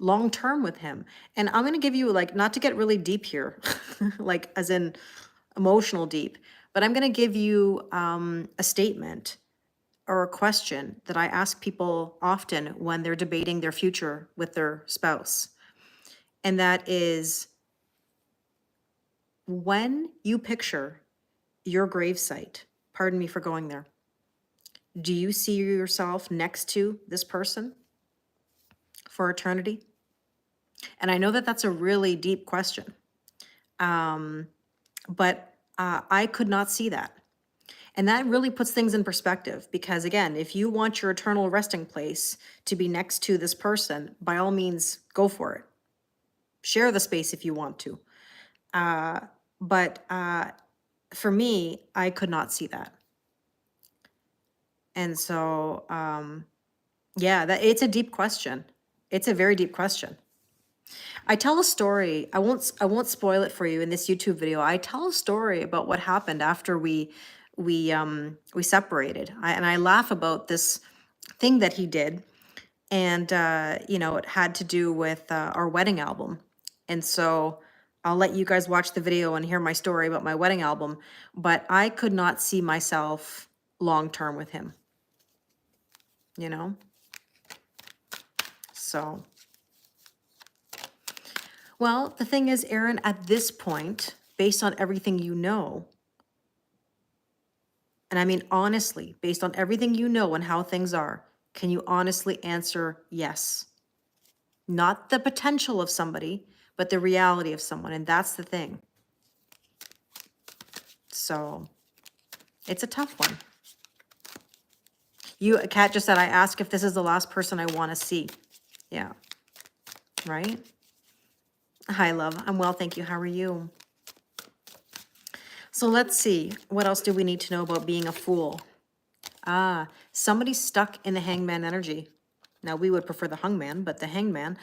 Speaker 1: long term with him. And I'm going to give you, like, not to get really deep here, like as in emotional deep, but I'm going to give you a statement or a question that I ask people often when they're debating their future with their spouse. And that is, when you picture your gravesite, pardon me for going there, do you see yourself next to this person for eternity? And I know that that's a really deep question, but I could not see that. And that really puts things in perspective because, again, if you want your eternal resting place to be next to this person, by all means, go for it. Share the space if you want to. But for me, I could not see that. And so, it's a deep question. It's a very deep question. I tell a story. I won't spoil it for you in this YouTube video. I tell a story about what happened after we separated. And I laugh about this thing that he did, and it had to do with our wedding album. And so I'll let you guys watch the video and hear my story about my wedding album. But I could not see myself long term with him. So. Well, the thing is, Aaron, at this point, based on everything you know, and I mean honestly, based on everything you know and how things are, can you honestly answer yes? Not the potential of somebody, but the reality of someone, and that's the thing. So, it's a tough one. Kat just said, I ask if this is the last person I want to see. Yeah. Right? Hi, love. I'm well, thank you. How are you? So let's see. What else do we need to know about being a fool? Somebody's stuck in the hangman energy. Now, we would prefer the hangman, but the hangman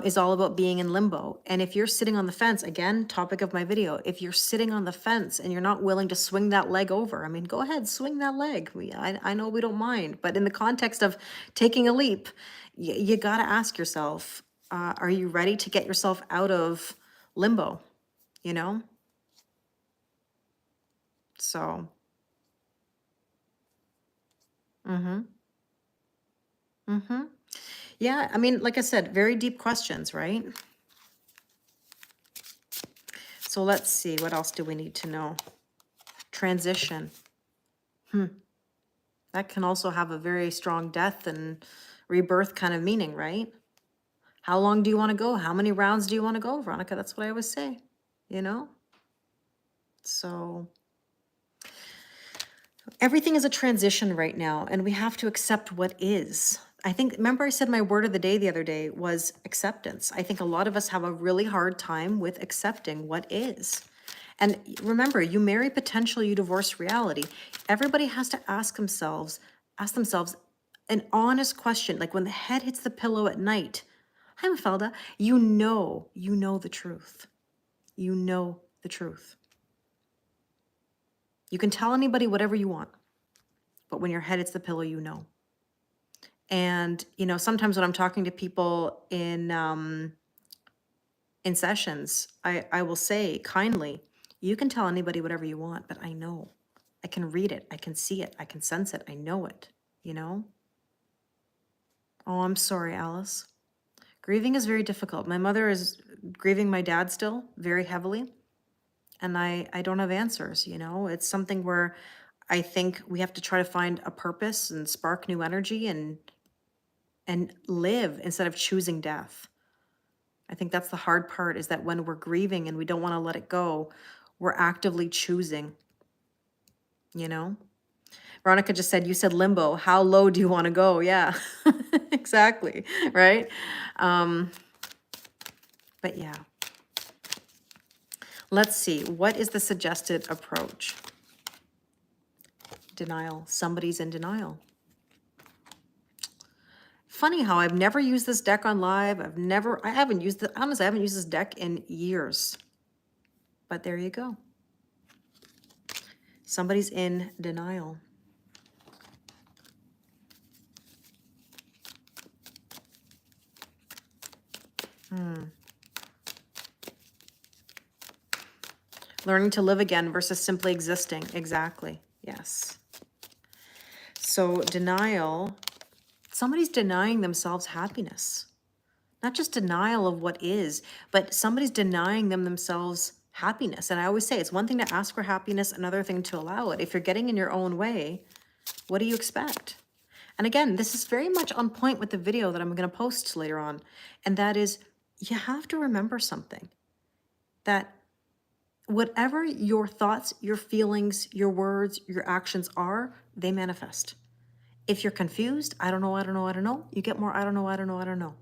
Speaker 1: is all about being in limbo. And if you're sitting on the fence, again, topic of my video, if you're sitting on the fence and you're not willing to swing that leg over, I mean, go ahead, swing that leg. I know we don't mind, but in the context of taking a leap, you got to ask yourself, are you ready to get yourself out of limbo, So, yeah, I mean, like I said, very deep questions, right? So let's see, what else do we need to know? Transition. That can also have a very strong death and rebirth kind of meaning, right? How long do you want to go? How many rounds do you want to go, Veronica? That's what I always say, So everything is a transition right now, and we have to accept what is. I think, remember I said my word of the day the other day was acceptance. I think a lot of us have a really hard time with accepting what is. And remember, you marry potential, you divorce reality. Everybody has to ask themselves an honest question, like when the head hits the pillow at night. Hi, Mafelda. You know the truth. You know the truth. You can tell anybody whatever you want, but when your head hits the pillow, you know. And, sometimes when I'm talking to people in sessions, I will say kindly, you can tell anybody whatever you want, but I know I can read it. I can see it. I can sense it. I know it, you know? Oh, I'm sorry, Alice. Grieving is very difficult. My mother is grieving my dad still very heavily, and I don't have answers, you know? It's something where I think we have to try to find a purpose and spark new energy and live instead of choosing death. I think that's the hard part, is that when we're grieving and we don't want to let it go, we're actively choosing, you know? Veronica just said, you said limbo. How low do you want to go? Yeah, exactly. Right. But yeah, let's see. What is the suggested approach? Denial. Somebody's in denial. Funny how I've never used this deck on live. I haven't used it. Honestly, I haven't used this deck in years. But there you go. Somebody's in denial. Learning to live again versus simply existing. Exactly. Yes. So denial, somebody's denying themselves happiness. Not just denial of what is, but somebody's denying themselves happiness. And I always say it's one thing to ask for happiness, another thing to allow it. If you're getting in your own way, what do you expect? And again, this is very much on point with the video that I'm going to post later on. And that is, you have to remember something, that whatever your thoughts, your feelings, your words, your actions are, they manifest. If you're confused, I don't know, you get more I don't know.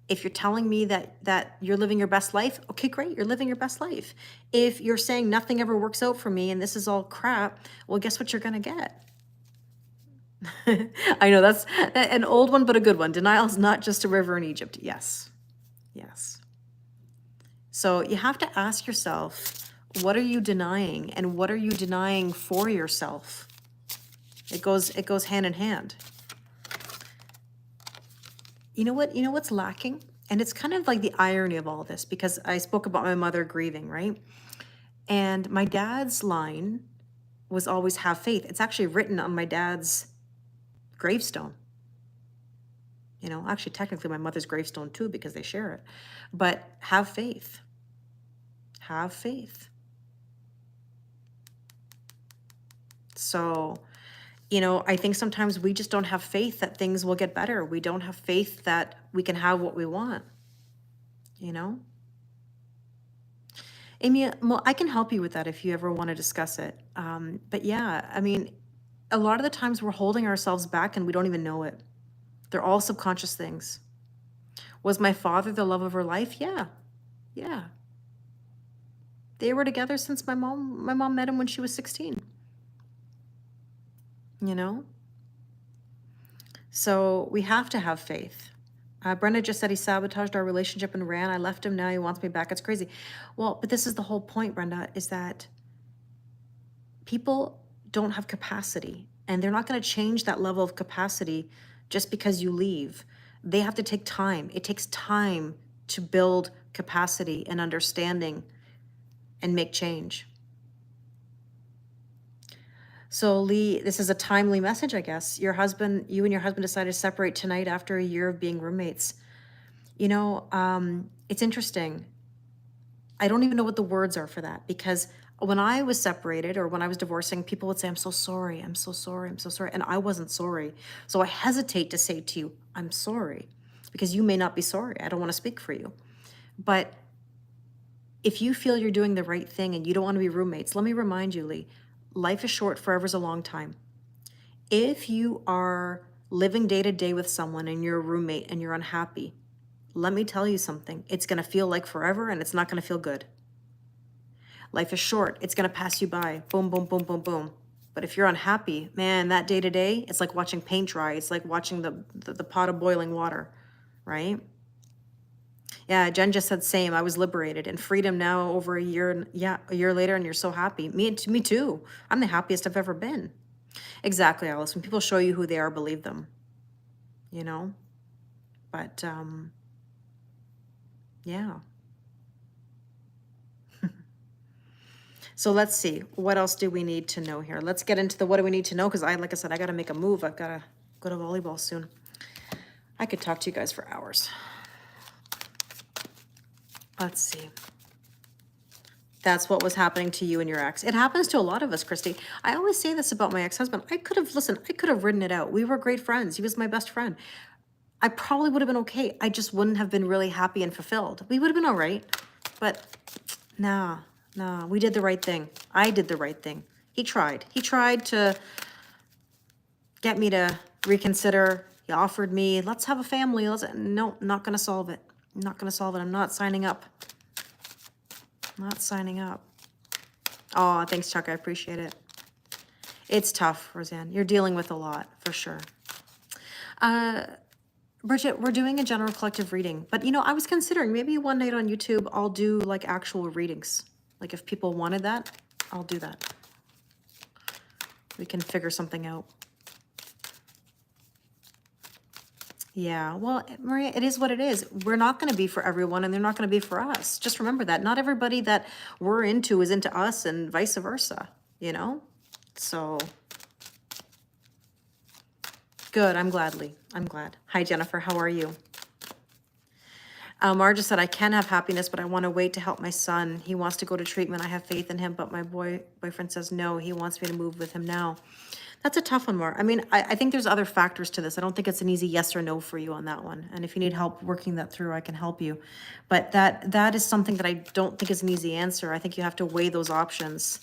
Speaker 1: If you're telling me that you're living your best life, okay, great, you're living your best life. If you're saying nothing ever works out for me and this is all crap, well, guess what you're gonna get? I know that's an old one, but a good one. Denial is not just a river in Egypt. Yes, yes. So you have to ask yourself, what are you denying, and what are you denying for yourself? It goes hand in hand. You know what? You know what's lacking? And it's kind of like the irony of all this, because I spoke about my mother grieving, right? And my dad's line was always have faith. It's actually written on my dad's gravestone. You know, actually, technically my mother's gravestone too, because they share it. But have faith. Have faith. So, you know, I think sometimes we just don't have faith that things will get better. We don't have faith that we can have what we want, you know? Amy, well, I can help you with that if you ever want to discuss it. But yeah, I mean, a lot of the times we're holding ourselves back and we don't even know it. They're all subconscious things. Was my father the love of her life? Yeah. Yeah. They were together since my mom met him when she was 16. You know? So we have to have faith. Brenda just said he sabotaged our relationship and ran. I left him, now he wants me back. It's crazy. Well, but this is the whole point, Brenda, is that people don't have capacity, and they're not going to change that level of capacity just because you leave. They have to take time. It takes time to build capacity and understanding and make change. So Lee, this is a timely message, I guess. You and your husband decided to separate tonight after a year of being roommates. You know, it's interesting. I don't even know what the words are for that, because when I was separated or when I was divorcing, people would say, I'm so sorry, I'm so sorry, I'm so sorry. And I wasn't sorry. So I hesitate to say to you, I'm sorry, because you may not be sorry. I don't want to speak for you. But if you feel you're doing the right thing and you don't want to be roommates, let me remind you, Lee, life is short, forever's a long time. If you are living day to day with someone and you're a roommate and you're unhappy, let me tell you something. It's going to feel like forever, and it's not going to feel good. Life is short. It's going to pass you by. Boom, boom, boom, boom, boom. But if you're unhappy, man, that day to day, it's like watching paint dry. It's like watching the pot of boiling water, right? Yeah, Jen just said same. I was liberated and freedom now over a year. Yeah, a year later, and you're so happy. Me too. I'm the happiest I've ever been. Exactly, Alice. When people show you who they are, believe them. You know? But yeah. So let's see, what else do we need to know here? Let's get into the what do we need to know, because like I said, I got to make a move. I've got to go to volleyball soon. I could talk to you guys for hours. Let's see. That's what was happening to you and your ex. It happens to a lot of us, Christy. I always say this about my ex-husband. I could have ridden it out. We were great friends. He was my best friend. I probably would have been okay. I just wouldn't have been really happy and fulfilled. We would have been all right. But nah, we did the right thing. I did the right thing. He tried. He tried to get me to reconsider. He offered me, let's have a family. No, not going to solve it. I'm not going to solve it. I'm not signing up. Not signing up. Oh, thanks, Chuck. I appreciate it. It's tough, Roseanne. You're dealing with a lot, for sure. Bridget, we're doing a general collective reading. But, I was considering maybe one night on YouTube, I'll do, like, actual readings. Like, if people wanted that, I'll do that. We can figure something out. Yeah, well, Maria, it is what it is. We're not going to be for everyone, and they're not going to be for us. Just remember that. Not everybody that we're into is into us, and vice versa, So, good. I'm glad. Hi, Jennifer. How are you? Marja said, I can have happiness, but I want to wait to help my son. He wants to go to treatment. I have faith in him, but my boyfriend says no. He wants me to move with him now. That's a tough one, Mar. I mean, I think there's other factors to this. I don't think it's an easy yes or no for you on that one. And if you need help working that through, I can help you. But that is something that I don't think is an easy answer. I think you have to weigh those options.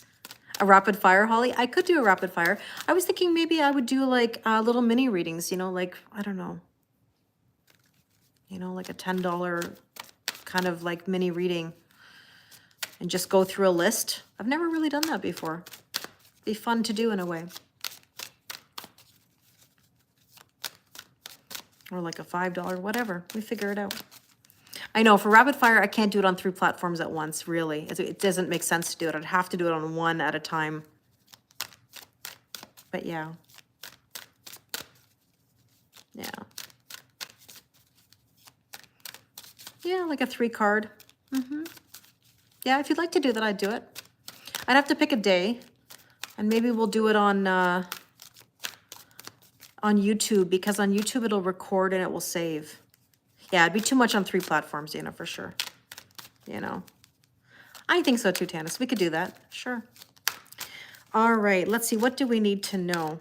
Speaker 1: A rapid fire, Holly? I could do a rapid fire. I was thinking maybe I would do like little mini readings, like, I don't know. Like a $10 kind of like mini reading and just go through a list. I've never really done that before. Be fun to do in a way. Or like a $5, whatever. We figure it out. I know for rapid fire, I can't do it on 3 platforms at once, really. It doesn't make sense to do it. I'd have to do it on 1 at a time. But yeah. Yeah. Yeah, like a 3 card. Yeah, if you'd like to do that, I'd do it. I'd have to pick a day. And maybe we'll do it on YouTube, because on YouTube it'll record and it will save. Yeah, it'd be too much on 3 platforms, for sure. I think so too, Tanis. We could do that. Sure. All right, let's see. What do we need to know?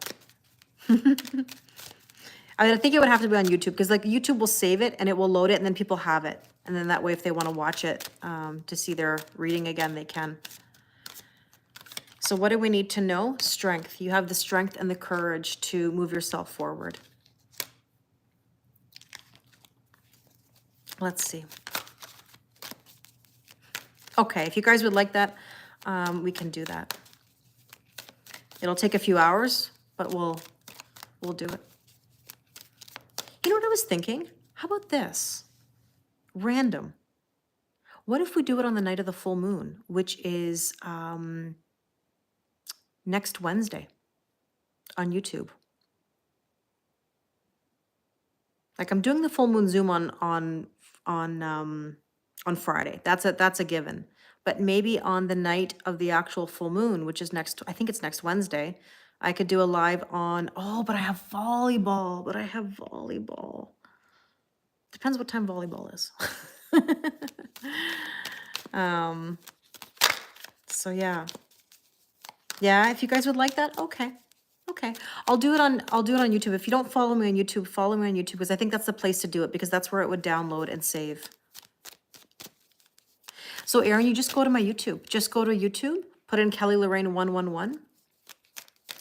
Speaker 1: I think it would have to be on YouTube, because like YouTube will save it and it will load it and then people have it. And then that way, if they want to watch it to see their reading again, they can. So what do we need to know? Strength. You have the strength and the courage to move yourself forward. Let's see. Okay, if you guys would like that, we can do that. It'll take a few hours, but we'll do it. You know what I was thinking? How about this? Random. What if we do it on the night of the full moon, which is next Wednesday on YouTube? Like, I'm doing the full moon Zoom on Friday. That's a given. But maybe on the night of the actual full moon, which is I think it's next Wednesday, I could do a live on, but I have volleyball. Depends what time volleyball is. So yeah. Yeah, if you guys would like that, okay. Okay. I'll do it on YouTube. If you don't follow me on YouTube, follow me on YouTube, because I think that's the place to do it, because that's where it would download and save. So Aaron, you just go to my YouTube. Just go to YouTube, put in Kelly Lorraine 111.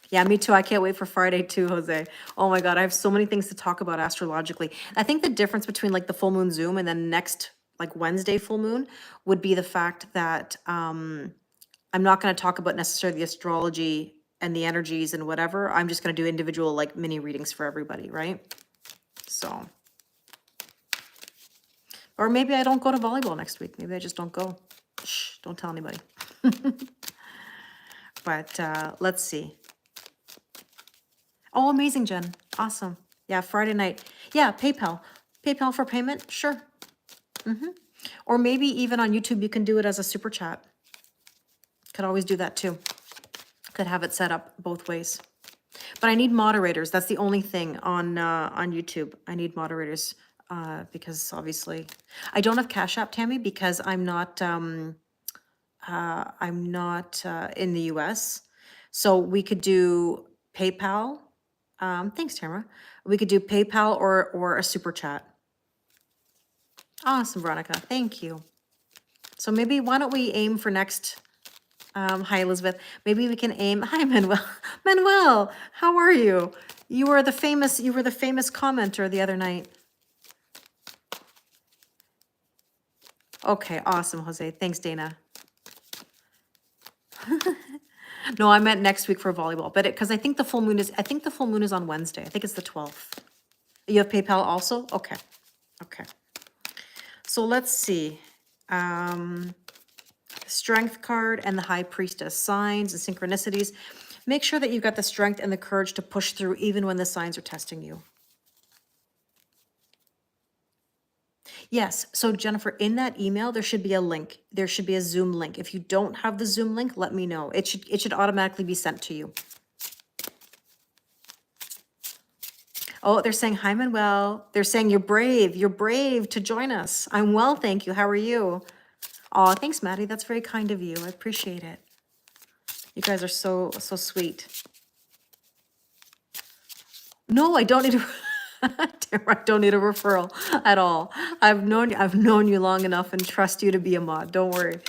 Speaker 1: Yeah, me too. I can't wait for Friday too, Jose. Oh my God, I have so many things to talk about astrologically. I think the difference between like the full moon Zoom and then next like Wednesday full moon would be the fact that I'm not going to talk about necessarily the astrology and the energies and whatever. I'm just going to do individual like mini readings for everybody, right? So, or maybe I don't go to volleyball next week. Maybe I just don't go. Shh, don't tell anybody. But let's see. Oh, amazing, Jen. Awesome. Yeah, Friday night. Yeah, PayPal. PayPal for payment? Sure. Or maybe even on YouTube, you can do it as a super chat. Could always do that too. Could have it set up both ways. But I need moderators. That's the only thing on YouTube. I need moderators because obviously I don't have Cash App, Tammy, because I'm not in the US. So we could do PayPal. Thanks, Tamara. We could do PayPal or a super chat. Awesome, Veronica. Thank you. So maybe why don't we aim for next? Hi, Elizabeth. Maybe we can aim. Hi, Manuel. Manuel, how are you? You were the famous commenter the other night. Okay, awesome, Jose. Thanks, Dana. No, I meant next week for volleyball, but because I think the full moon is on Wednesday. I think it's the 12th. You have PayPal also? Okay. Okay. So let's see. Strength card and the High Priestess, signs and synchronicities. Make sure that you've got the strength and the courage to push through even when the signs are testing you. Yes. So Jennifer, in that email, there should be a link. There should be a Zoom link. If you don't have the Zoom link, let me know. It should automatically be sent to you. Oh, they're saying, hi, Manuel. They're saying you're brave. You're brave to join us. I'm well, thank you. How are you? Oh, thanks, Maddie. That's very kind of you. I appreciate it. You guys are so sweet. No, I don't need I don't need a referral at all. I've known you long enough and trust you to be a mod. Don't worry.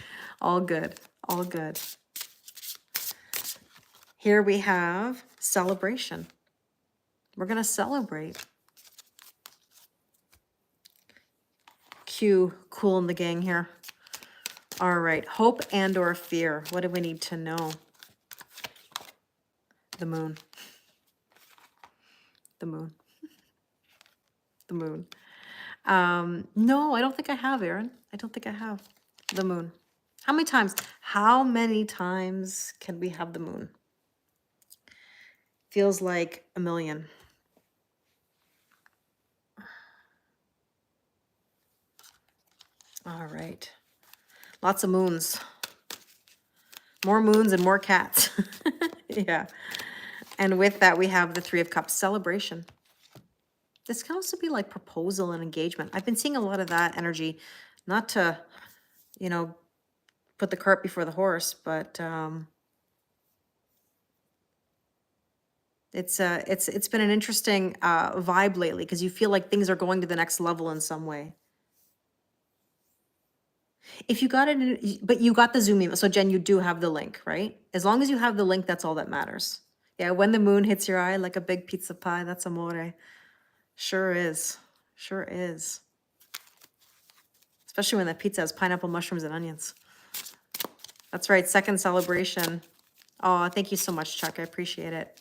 Speaker 1: All good. All good. Here we have celebration. We're going to celebrate. Q, cool in the gang here. All right. Hope and or fear. What do we need to know? The moon. The moon. The moon. No, I don't think I have, Aaron. I don't think I have the moon. How many times? How many times can we have the moon? Feels like a million. All right. Lots of moons. More moons and more cats. Yeah. And with that, we have the Three of Cups, celebration. This can also be like proposal and engagement. I've been seeing a lot of that energy, not to, you know, put the cart before the horse, but it's been an interesting vibe lately because you feel like things are going to the next level in some way. If you got it, but you got the Zoom email. So Jen, you do have the link, right? As long as you have the link, that's all that matters. Yeah, when the moon hits your eye like a big pizza pie, that's amore. Sure is. Sure is. Especially when that pizza has pineapple, mushrooms, and onions. That's right, second celebration. Oh, thank you so much, Chuck. I appreciate it.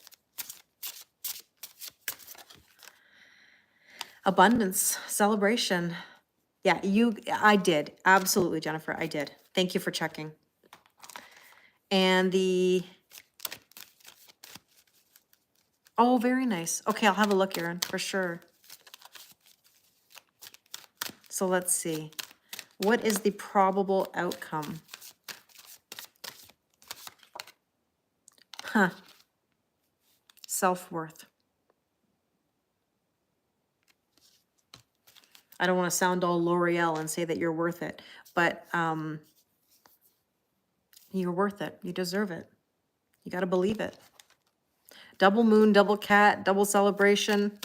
Speaker 1: Abundance, celebration. Yeah, I did. Absolutely, Jennifer, I did. Thank you for checking. And oh, very nice. Okay, I'll have a look, Erin, for sure. So let's see. What is the probable outcome? Huh. Self-worth. I don't want to sound all L'Oreal and say that you're worth it, but you're worth it. You deserve it. You got to believe it. Double moon, double cat, double celebration.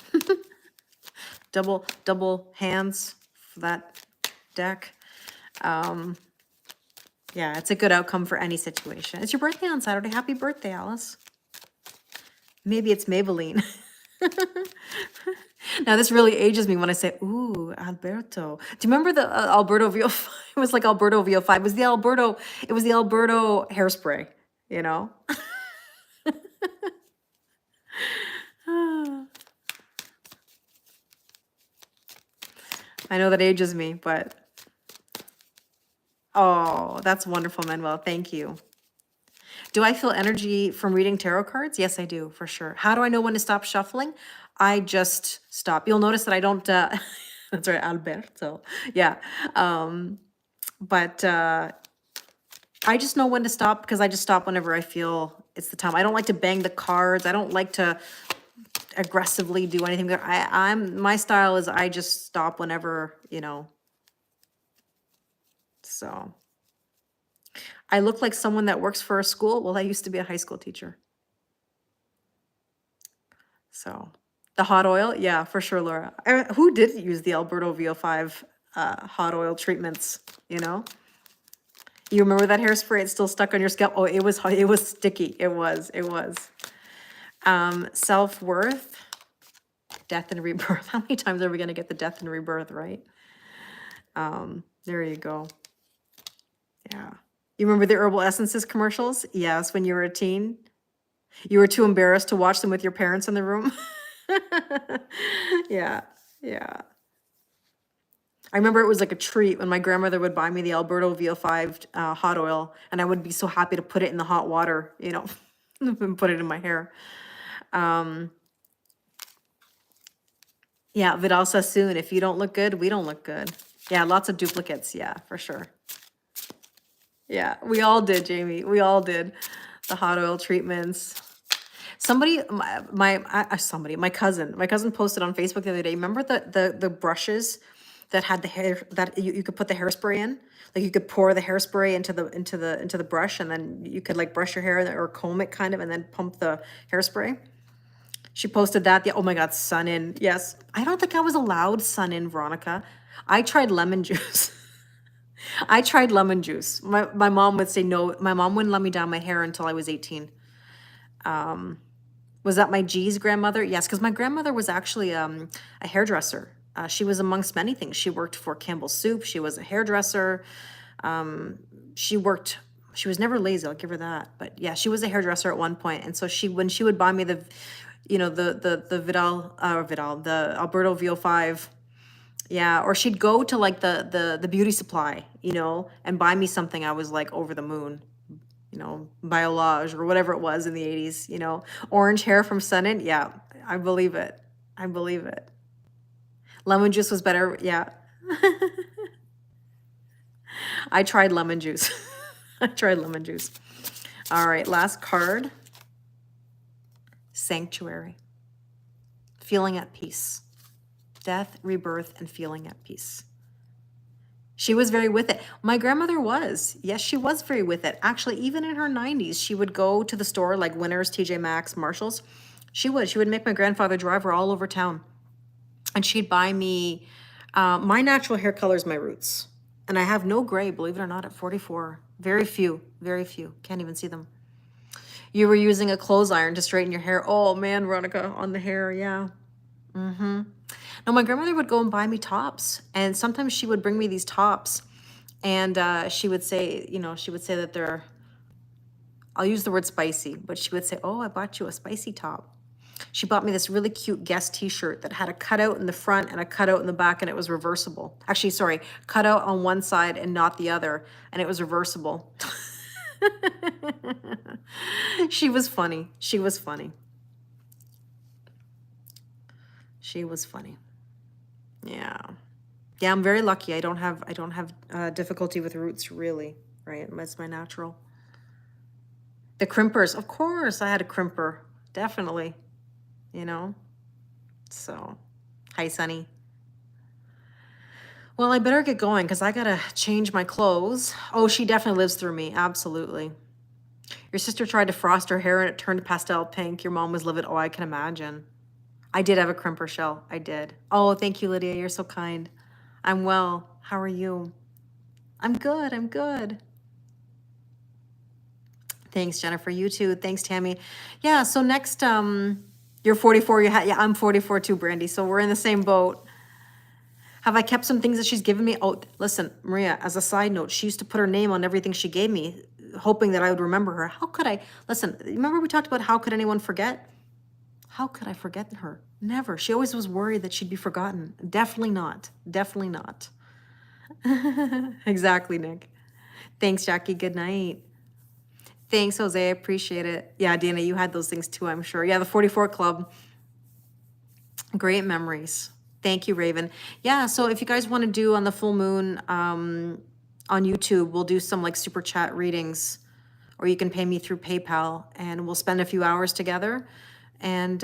Speaker 1: double hands for that deck. Yeah, it's a good outcome for any situation. It's your birthday on Saturday. Happy birthday, Alice. Maybe it's Maybelline. Now, this really ages me when I say, ooh, Alberto. Do you remember the Alberto VO5? It was like Alberto VO5. It was the Alberto hairspray, you know? I know that ages me, but oh, that's wonderful, Manuel. Thank you. Do I feel energy from reading tarot cards? Yes, I do, for sure. How do I know when to stop shuffling? I just stop. You'll notice that I don't, that's right, Alberto. Yeah. But I just know when to stop because I just stop whenever I feel it's the time. I don't like to bang the cards. I don't like to aggressively do anything. My style is I just stop whenever, so. I look like someone that works for a school. Well, I used to be a high school teacher. So the hot oil, yeah, for sure, Laura. Who didn't use the Alberto VO5 hot oil treatments, You remember that hairspray? It's still stuck on your scalp. Oh, it was sticky. It was. Self-worth, death and rebirth. How many times are we going to get the death and rebirth, right? There you go. Yeah. You remember the Herbal Essences commercials? Yes, when you were a teen. You were too embarrassed to watch them with your parents in the room. Yeah. I remember it was like a treat when my grandmother would buy me the Alberto VO5 hot oil, and I would be so happy to put it in the hot water, and put it in my hair. Yeah, Vidal Sassoon, if you don't look good, we don't look good. Yeah, lots of duplicates. Yeah, for sure. Yeah, we all did, Jamie. We all did. The hot oil treatments. My cousin posted on Facebook the other day. Remember the brushes that had the hair that you could put the hairspray in? Like you could pour the hairspray into the brush, and then you could like brush your hair or comb it kind of, and then pump the hairspray. She posted that. Oh my God, sun in. Yes. I don't think I was allowed sun in, Veronica. I tried lemon juice. I tried lemon juice. My mom would say no. My mom wouldn't let me dye my hair until I was 18. Was that my G's grandmother? Yes, because my grandmother was actually a hairdresser. She was amongst many things. She worked for Campbell's Soup. She was a hairdresser. She was never lazy, I'll give her that. But yeah, she was a hairdresser at one point. And so when she would buy me the the Alberto VO5, yeah, or she'd go to like the beauty supply, and buy me something, I was like over the moon. Biolage or whatever it was in the 80s, orange hair from sun-in. Yeah, I believe it. Lemon juice was better. Yeah. I tried lemon juice. All right, last card. Sanctuary. Feeling at peace. Death, rebirth, and feeling at peace. She was very with it. My grandmother was. Yes, she was very with it. Actually, even in her 90s, she would go to the store like Winners, TJ Maxx, Marshalls. She would make my grandfather drive her all over town. And she'd buy me, my natural hair color is my roots. And I have no gray, believe it or not, at 44. Very few. Can't even see them. You were using a clothes iron to straighten your hair. Oh man, Veronica, on the hair, yeah. No, my grandmother would go and buy me tops, and sometimes she would bring me these tops, and she would say that they're, I'll use the word spicy, but she would say, oh, I bought you a spicy top. She bought me this really cute Guess t-shirt that had a cutout in the front and a cutout in the back, and it was reversible. Actually, sorry, cutout on one side and not the other, and it was reversible. She was funny. Yeah. Yeah, I'm very lucky. I don't have difficulty with roots, really, right? That's my natural. The crimpers, of course, I had a crimper, definitely, So, hi, Sunny. Well, I better get going because I gotta change my clothes. Oh, she definitely lives through me, absolutely. Your sister tried to frost her hair and it turned pastel pink. Your mom was livid. Oh, I can imagine. I did have a crimper shell. I did. Oh, thank you, Lydia. You're so kind. I'm well. How are you? I'm good. Thanks, Jennifer. You too. Thanks, Tammy. Yeah, so next, you're 44. Yeah, I'm 44 too, Brandy. So we're in the same boat. Have I kept some things that she's given me? Oh, listen, Maria, as a side note, she used to put her name on everything she gave me, hoping that I would remember her. How could I? Listen, remember we talked about how could anyone forget? How could I forget her? Never. She always was worried that she'd be forgotten. Definitely not. Exactly, Nick. Thanks, Jackie. Good night. Thanks, Jose. I appreciate it. Yeah, Dana, you had those things too, I'm sure. Yeah, the 44 Club. Great memories. Thank you, Raven. Yeah, so if you guys want to do on the full moon, on YouTube. We'll do some like super chat readings, or you can pay me through PayPal, and we'll spend a few hours together, and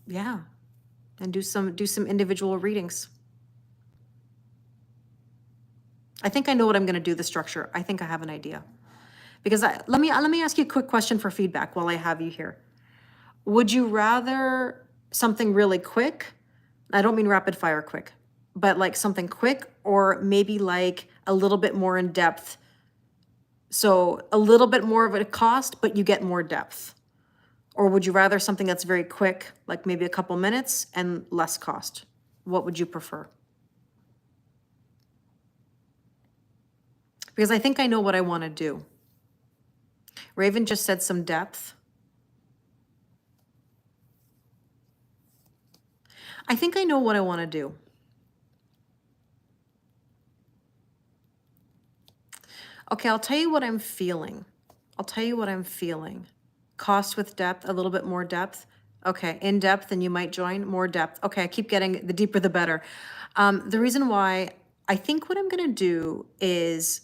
Speaker 1: yeah, and do some individual readings. I think I know what I'm going to do, the structure. I think I have an idea. Because let me ask you a quick question for feedback while I have you here. Would you rather something really quick? I don't mean rapid fire quick, but like something quick, or maybe like a little bit more in depth. So a little bit more of a cost, but you get more depth. Or would you rather something that's very quick, like maybe a couple minutes and less cost? What would you prefer? Because I think I know what I want to do. Raven just said some depth. I think I know what I want to do. Okay, I'll tell you what I'm feeling. I'll tell you what I'm feeling. Cost with depth, a little bit more depth. Okay, in depth, and you might join more depth. Okay, I keep getting the deeper the better. The reason why I think what I'm going to do is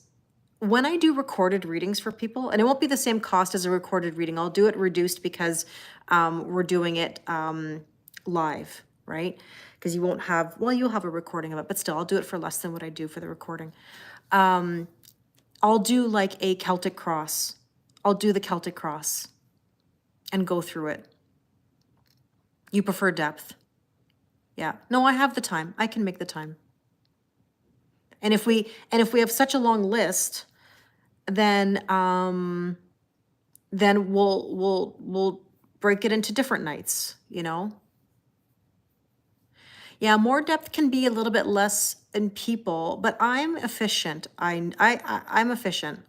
Speaker 1: when I do recorded readings for people, and it won't be the same cost as a recorded reading, I'll do it reduced because we're doing it live, right? Because you won't have, well, you'll have a recording of it, but still, I'll do it for less than what I do for the recording. I'll do like a Celtic cross. I'll do the Celtic cross and go through it. You prefer depth? Yeah. No, I have the time. I can make the time. And if we have such a long list, then we'll break it into different nights, you know? Yeah, more depth can be a little bit less in people, but I'm efficient. I'm efficient.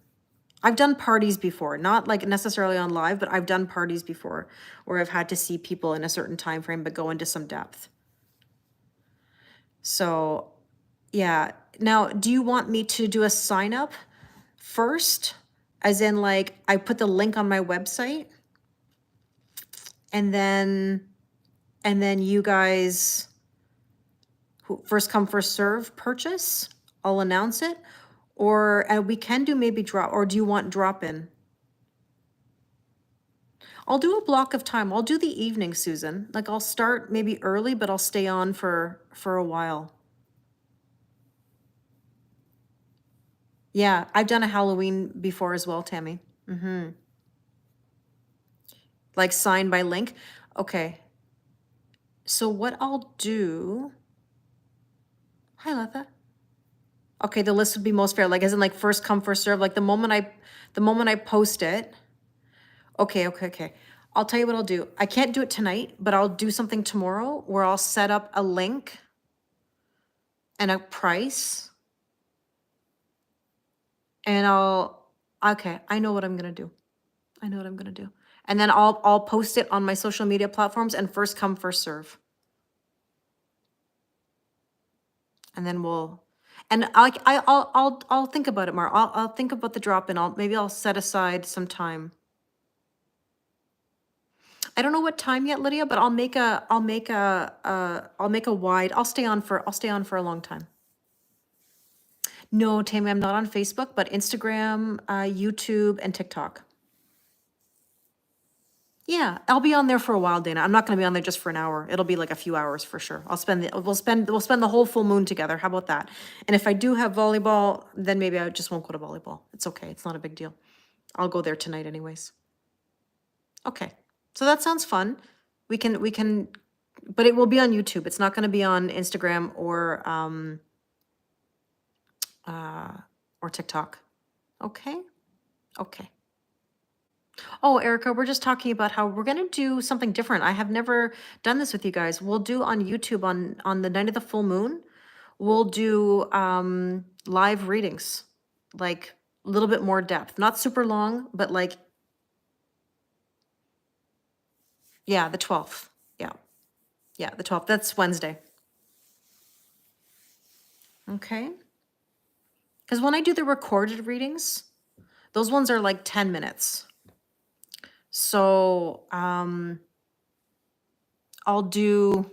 Speaker 1: I've done parties before, not like necessarily on live, but I've done parties before where I've had to see people in a certain time frame, but go into some depth. So yeah. Now, do you want me to do a sign up first? As in like, I put the link on my website and then you guys who first come, first serve purchase, I'll announce it. Or we can do maybe drop, or do you want drop in? I'll do a block of time. I'll do the evening, Susan. Like I'll start maybe early, but I'll stay on for a while. Yeah, I've done a Halloween before as well, Tammy. Like sign by link. Okay. So what I'll do. Hi, Letha. Okay, the list would be most fair, like as in like first come, first serve. Like the moment I post it. Okay. I'll tell you what I'll do. I can't do it tonight, but I'll do something tomorrow where I'll set up a link and a price. And okay, I know what I'm gonna do. And then I'll post it on my social media platforms and first come, first serve. And then I'll think about it more. I'll think about the drop in. Maybe I'll set aside some time. I don't know what time yet, Lydia, but I'll stay on for a long time. No, Tammy, I'm not on Facebook, but Instagram, YouTube, and TikTok. Yeah, I'll be on there for a while, Dana. I'm not going to be on there just for an hour. It'll be like a few hours for sure. We'll spend the whole full moon together. How about that? And if I do have volleyball, then maybe I just won't go to volleyball. It's okay. It's not a big deal. I'll go there tonight anyways. Okay. So that sounds fun. We can, but it will be on YouTube. It's not going to be on Instagram or TikTok. Okay. Okay. Oh, Erica, we're just talking about how we're going to do something different. I have never done this with you guys. We'll do on YouTube on the night of the full moon. We'll do live readings, like a little bit more depth, not super long, but like, yeah, the 12th. Yeah, the 12th. That's Wednesday. Okay. Because when I do the recorded readings, those ones are like 10 minutes. So I'll do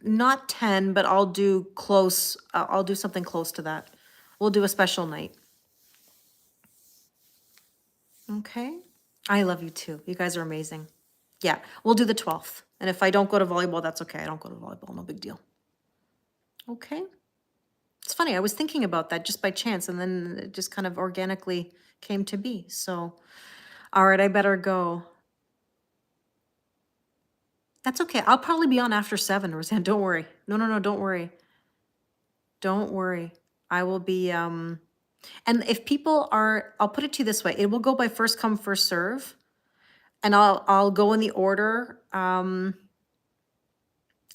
Speaker 1: not 10, but I'll do close, I'll do something close to that. We'll do a special night. Okay. I love you too. You guys are amazing. Yeah, we'll do the 12th. And if I don't go to volleyball, that's okay. I don't go to volleyball, no big deal. Okay. It's funny, I was thinking about that just by chance, and then it just kind of organically came to be. So, all right, I better go. That's okay. I'll probably be on after 7, Roseanne. Don't worry. No, no, no, don't worry. Don't worry. I will be, and if people are, I'll put it to you this way, it will go by first come, first serve. And I'll go in the order, and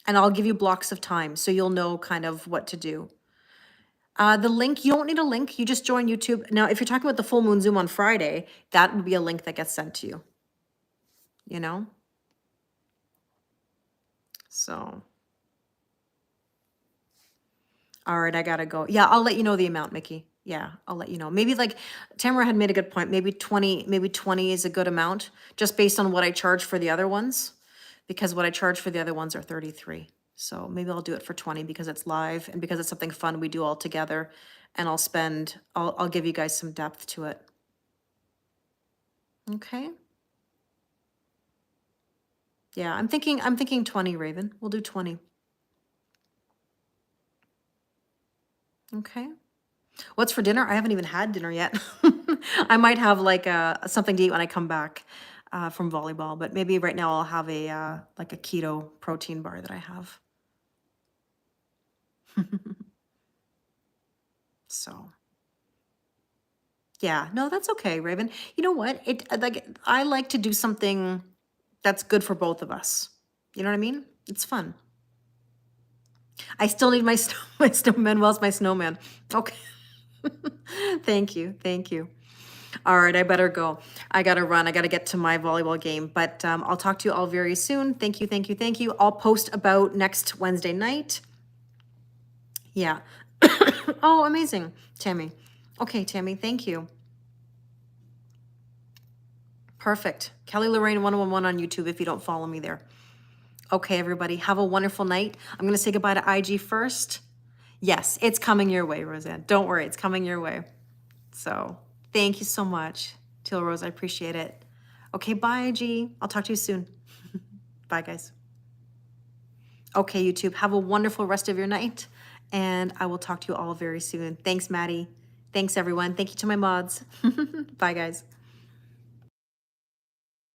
Speaker 1: I'll give you blocks of time so you'll know kind of what to do. The link, you don't need a link. You just join YouTube. Now, if you're talking about the full moon Zoom on Friday, that would be a link that gets sent to you, you know? So, all right, I gotta go. Yeah, I'll let you know the amount, Mickey. Yeah, I'll let you know. Maybe like Tamara had made a good point. Maybe 20 is a good amount just based on what I charge for the other ones, because what I charge for the other ones are 33. So maybe I'll do it for 20 because it's live and because it's something fun we do all together, and I'll give you guys some depth to it. Okay. Yeah, I'm thinking 20, Raven. We'll do 20. Okay. What's for dinner? I haven't even had dinner yet. I might have like something to eat when I come back from volleyball, but maybe right now I'll have a like a keto protein bar that I have. So, yeah, no, that's okay, Raven. You know what? I like to do something that's good for both of us. You know what I mean? It's fun. I still need my my snowman. Well's my snowman. Okay. Thank you. Thank you. All right, I better go. I gotta run. I gotta get to my volleyball game, but I'll talk to you all very soon. Thank you, thank you, thank you. I'll post about next Wednesday night. Yeah. Oh, amazing, Tammy. Okay, Tammy, thank you. Perfect. Kelly Lorraine 111 on YouTube if you don't follow me there. Okay, everybody, have a wonderful night. I'm gonna say goodbye to IG first. Yes, it's coming your way, Roseanne. Don't worry, it's coming your way. So thank you so much, Teal Rose. I appreciate it. Okay, bye, IG. I'll talk to you soon. Bye, guys. Okay, YouTube, have a wonderful rest of your night, and I will talk to you all very soon. Thanks, Maddie. Thanks, everyone. Thank you to my mods. Bye, guys.